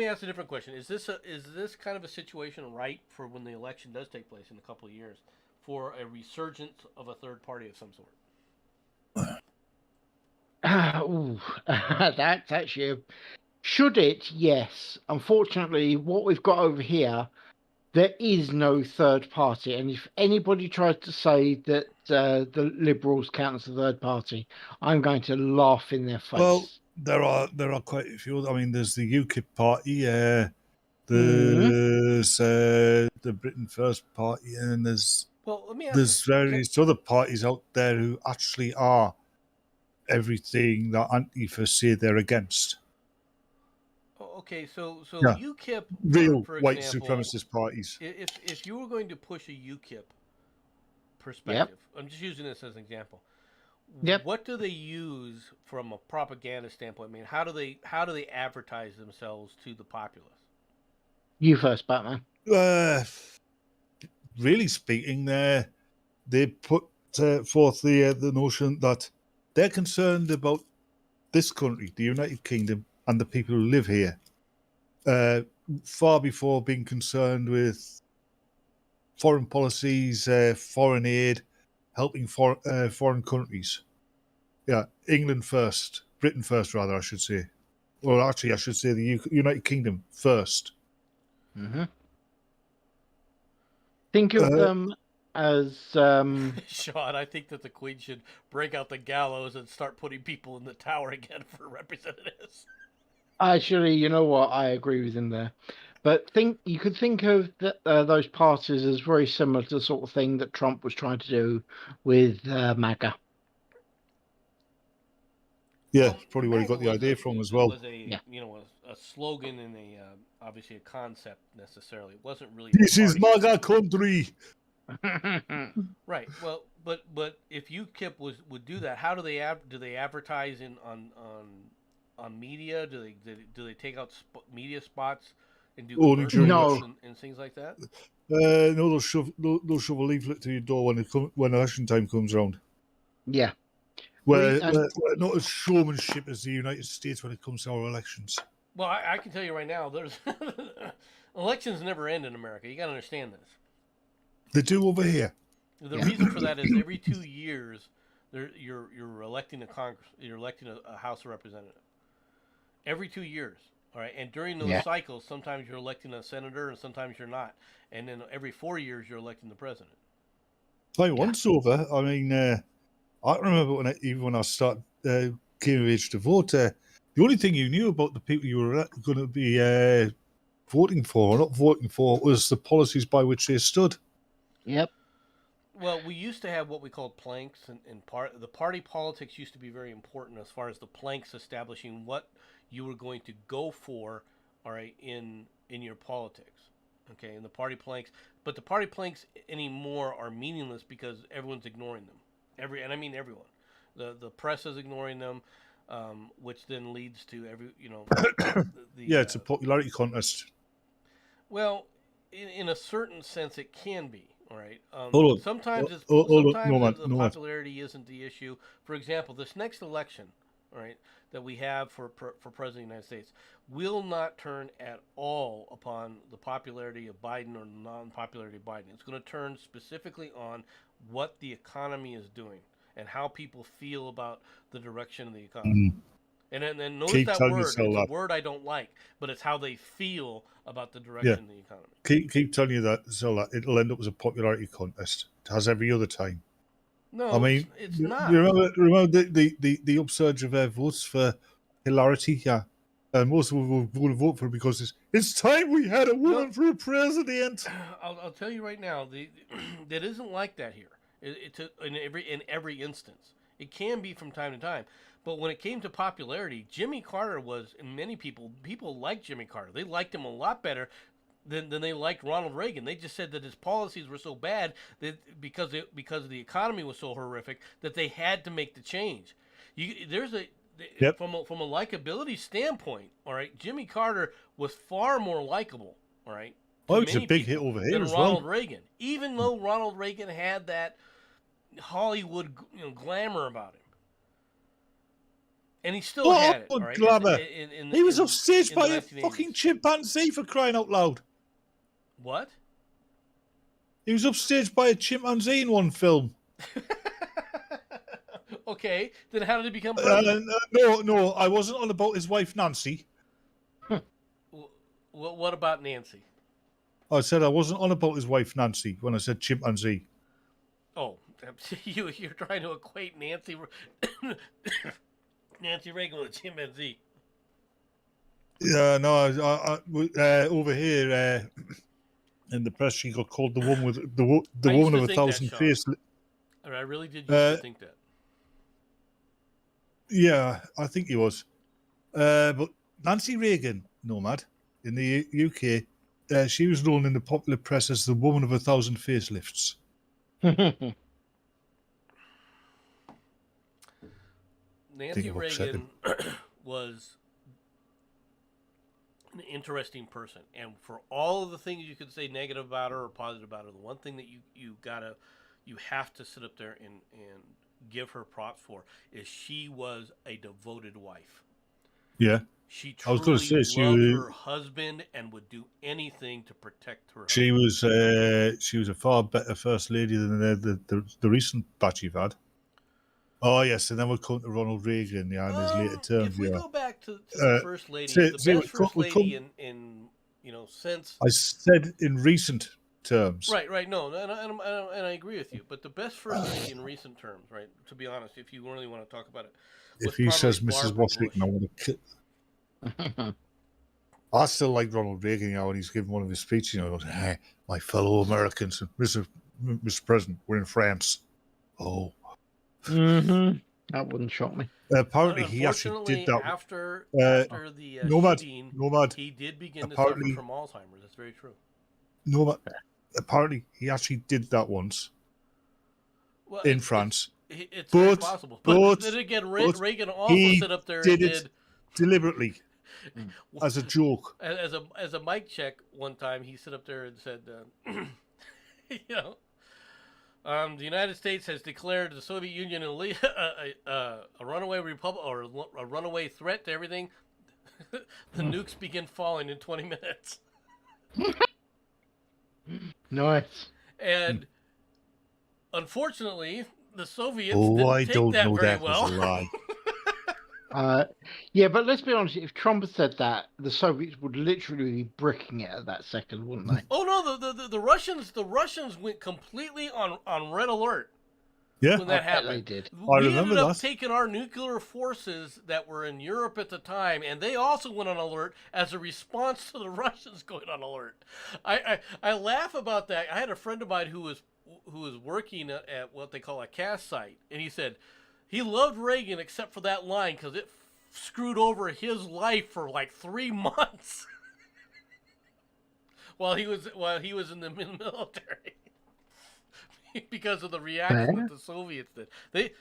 ask a different question. Is this kind of a situation ripe for when the election does take place in a couple of years for a resurgence of a third party of some sort? That's actually should it? Yes. Unfortunately, what we've got over here There is no third party, and if anybody tries to say that the Liberals count as a third party, I'm going to laugh in their face. Well, there are quite a few. I mean, there's the UKIP party, Mm-hmm. there's the Britain First party, and there's Well, let me ask. there's various other parties out there who actually are everything that Antifa say they're against. Okay, so Yeah. UKIP, Real for white example, supremacist parties. if you were going to push a UKIP perspective, I'm just using this as an example. Yep. What do they use from a propaganda standpoint? I mean, how do they advertise themselves to the populace? You first, Batman. Really speaking, they put forth the notion that they're concerned about this country, the United Kingdom, and the people who live here, far before being concerned with foreign policies, foreign aid, helping foreign countries. Yeah, England first, Britain first, rather, I should say. Well, actually, I should say the United Kingdom first. Mm-hmm. Think of them as Sean, I think that the Queen should break out the gallows and start putting people in the tower again for representatives. actually, you know what? I agree with him there. But you could think of those parties as very similar to the sort of thing that Trump was trying to do with MAGA. Yeah, Well, probably where he got the MAGA idea was from as well. Was a a slogan and obviously a concept necessarily. It wasn't really. This a is party. MAGA country. Right. Well, but if UKIP would do that, how do they advertise on media? Do they take out media spots and do Only commercials No. and things like that? No, they'll shove a leaflet to your door when election time comes around. Yeah. We're not as showmanship as the United States when it comes to our elections. Well, I can tell you right now, there's elections never end in America. You got to understand this. They do over here. The reason for that is every 2 years, you're electing a Congress, you're electing a House of Representatives. Every 2 years, all right. And during those cycles, sometimes you're electing a senator, and sometimes you're not. And then every 4 years, you're electing the president. Once over. I mean, I remember when I started came of age to vote. The only thing you knew about the people you were going to be voting for or not voting for was the policies by which they stood. Yep. Well, we used to have what we called planks, and the party politics used to be very important as far as the planks establishing what you were going to go for, all right, in your politics, okay, in the party planks. But the party planks anymore are meaningless because everyone's ignoring them. And I mean everyone. The press is ignoring them, which then leads to it's a popularity contest. Well, in a certain sense, it can be. All right. Hold on. Sometimes the popularity isn't the issue. For example, this next election, all right, that we have for president of the United States will not turn at all upon the popularity of Biden or non-popularity of Biden. It's going to turn specifically on what the economy is doing and how people feel about the direction of the economy. And then notice that word. It's a word I don't like, but it's how they feel about the direction of the economy. Keep telling you that, Zola. It'll end up as a popularity contest. It has every other time. No, I mean, it's not. You remember the upsurge of votes for hilarity? Yeah. And most of them will vote for it because it's time we had a woman for a president. I'll tell you right now, that isn't like that here. In every instance. It can be from time to time. But when it came to popularity, Jimmy Carter was, and many people liked Jimmy Carter. They liked him a lot better than they liked Ronald Reagan. They just said that his policies were so bad that because the economy was so horrific that they had to make the change. From a likability standpoint, all right, Jimmy Carter was far more likable, all right. Oh, it's a big hit over here as well. Ronald Reagan, even though Ronald Reagan had that Hollywood glamour about him. And he still had it, right? Glamour. He was upstaged by a fucking chimpanzee, for crying out loud. What? He was upstaged by a chimpanzee in one film. Okay, then how did he become president? No, I wasn't on about his wife Nancy. What about Nancy? I said I wasn't on about his wife Nancy when I said chimpanzee. Oh, you're trying to equate Nancy Reagan with a chimpanzee. Yeah, no, over here in the press, she got called the woman with the I used woman to of a think that, thousand Sean. faces. I really did used to think that. Yeah, I think he was. But Nancy Reagan, Nomad, in the UK, she was known in the popular press as the woman of a thousand facelifts. Nancy I'm upset. Reagan was an interesting person, and for all of the things you could say negative about her or positive about her, the one thing that you have to sit up there and give her props for is she was a devoted wife. Yeah, She I was going truly to say loved her husband and would do anything to protect her husband. she was a far better first lady than the recent batch you've had. Oh yes, and then we'll come to Ronald Reagan, yeah, in his later terms. If we yeah. go back to the first lady, the best first lady in since I said in recent terms. right, no, and I agree with you. But the best first lady in recent terms, right? To be honest, if you really want to talk about it, If he says Mrs. Washington, I want to kill. I still like Ronald Reagan, you know, when he's giving one of his speeches, you know, goes, hey, my fellow Americans, Mr. President, we're in France. Oh. That wouldn't shock me. Apparently, he actually did that. After the Nomad, shooting, he did begin to suffer from Alzheimer's. That's very true. Nomad, apparently, he actually did that once in France. It's very possible. But then again, Reagan also stood up there and did it deliberately as a joke. As a mic check one time, he stood up there and said, you know, the United States has declared the Soviet Union a runaway republic or a runaway threat to everything. The nukes begin falling in 20 minutes. Nice. And unfortunately, the Soviets I didn't don't take that know very that well. was a lie. Yeah, but let's be honest. If Trump had said that, the Soviets would literally be bricking it at that second, wouldn't they? Oh no, the Russians went completely on red alert. Yeah, When that I bet happened, they did. I we remember ended up that. taking our nuclear forces that were in Europe at the time, and they also went on alert as a response to the Russians going on alert. I laugh about that. I had a friend of mine who was working at what they call a cast site, and he said he loved Reagan except for that line because it screwed over his life for like 3 months while he was in the military. Because of the reaction that the Soviets did.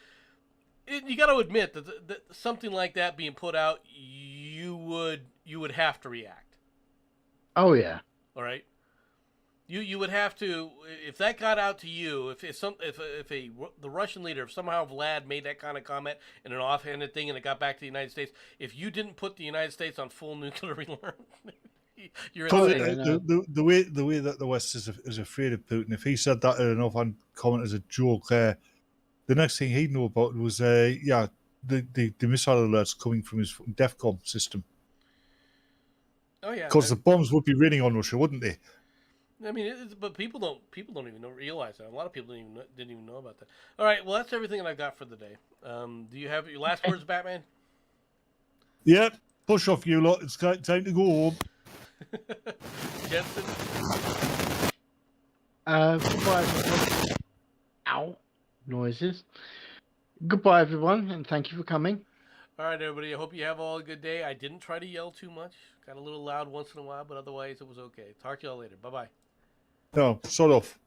You got to admit that something like that being put out, you would have to react. Oh yeah. All right. You would have to, if that got out to you, if the Russian leader, if somehow Vlad made that kind of comment in an offhanded thing and it got back to the United States, if you didn't put the United States on full nuclear rearm, you're the way that the West is afraid of Putin. If he said that in an offhand comment as a joke, the next thing he'd know about was the missile alerts coming from his DEFCON system. Oh yeah, because the bombs would be raining on Russia, wouldn't they? I mean, but people don't even realize that. A lot of people didn't even know about that. All right, well that's everything that I got for the day. Do you have your last words, Batman? Yep. Push off, you lot. It's time to go home. Jensen? Goodbye, everyone. Ow. Noises. Goodbye, everyone, and thank you for coming. All right, everybody. I hope you have all a good day. I didn't try to yell too much. Got a little loud once in a while, but otherwise it was okay. Talk to y'all later. Bye-bye. No, sort of.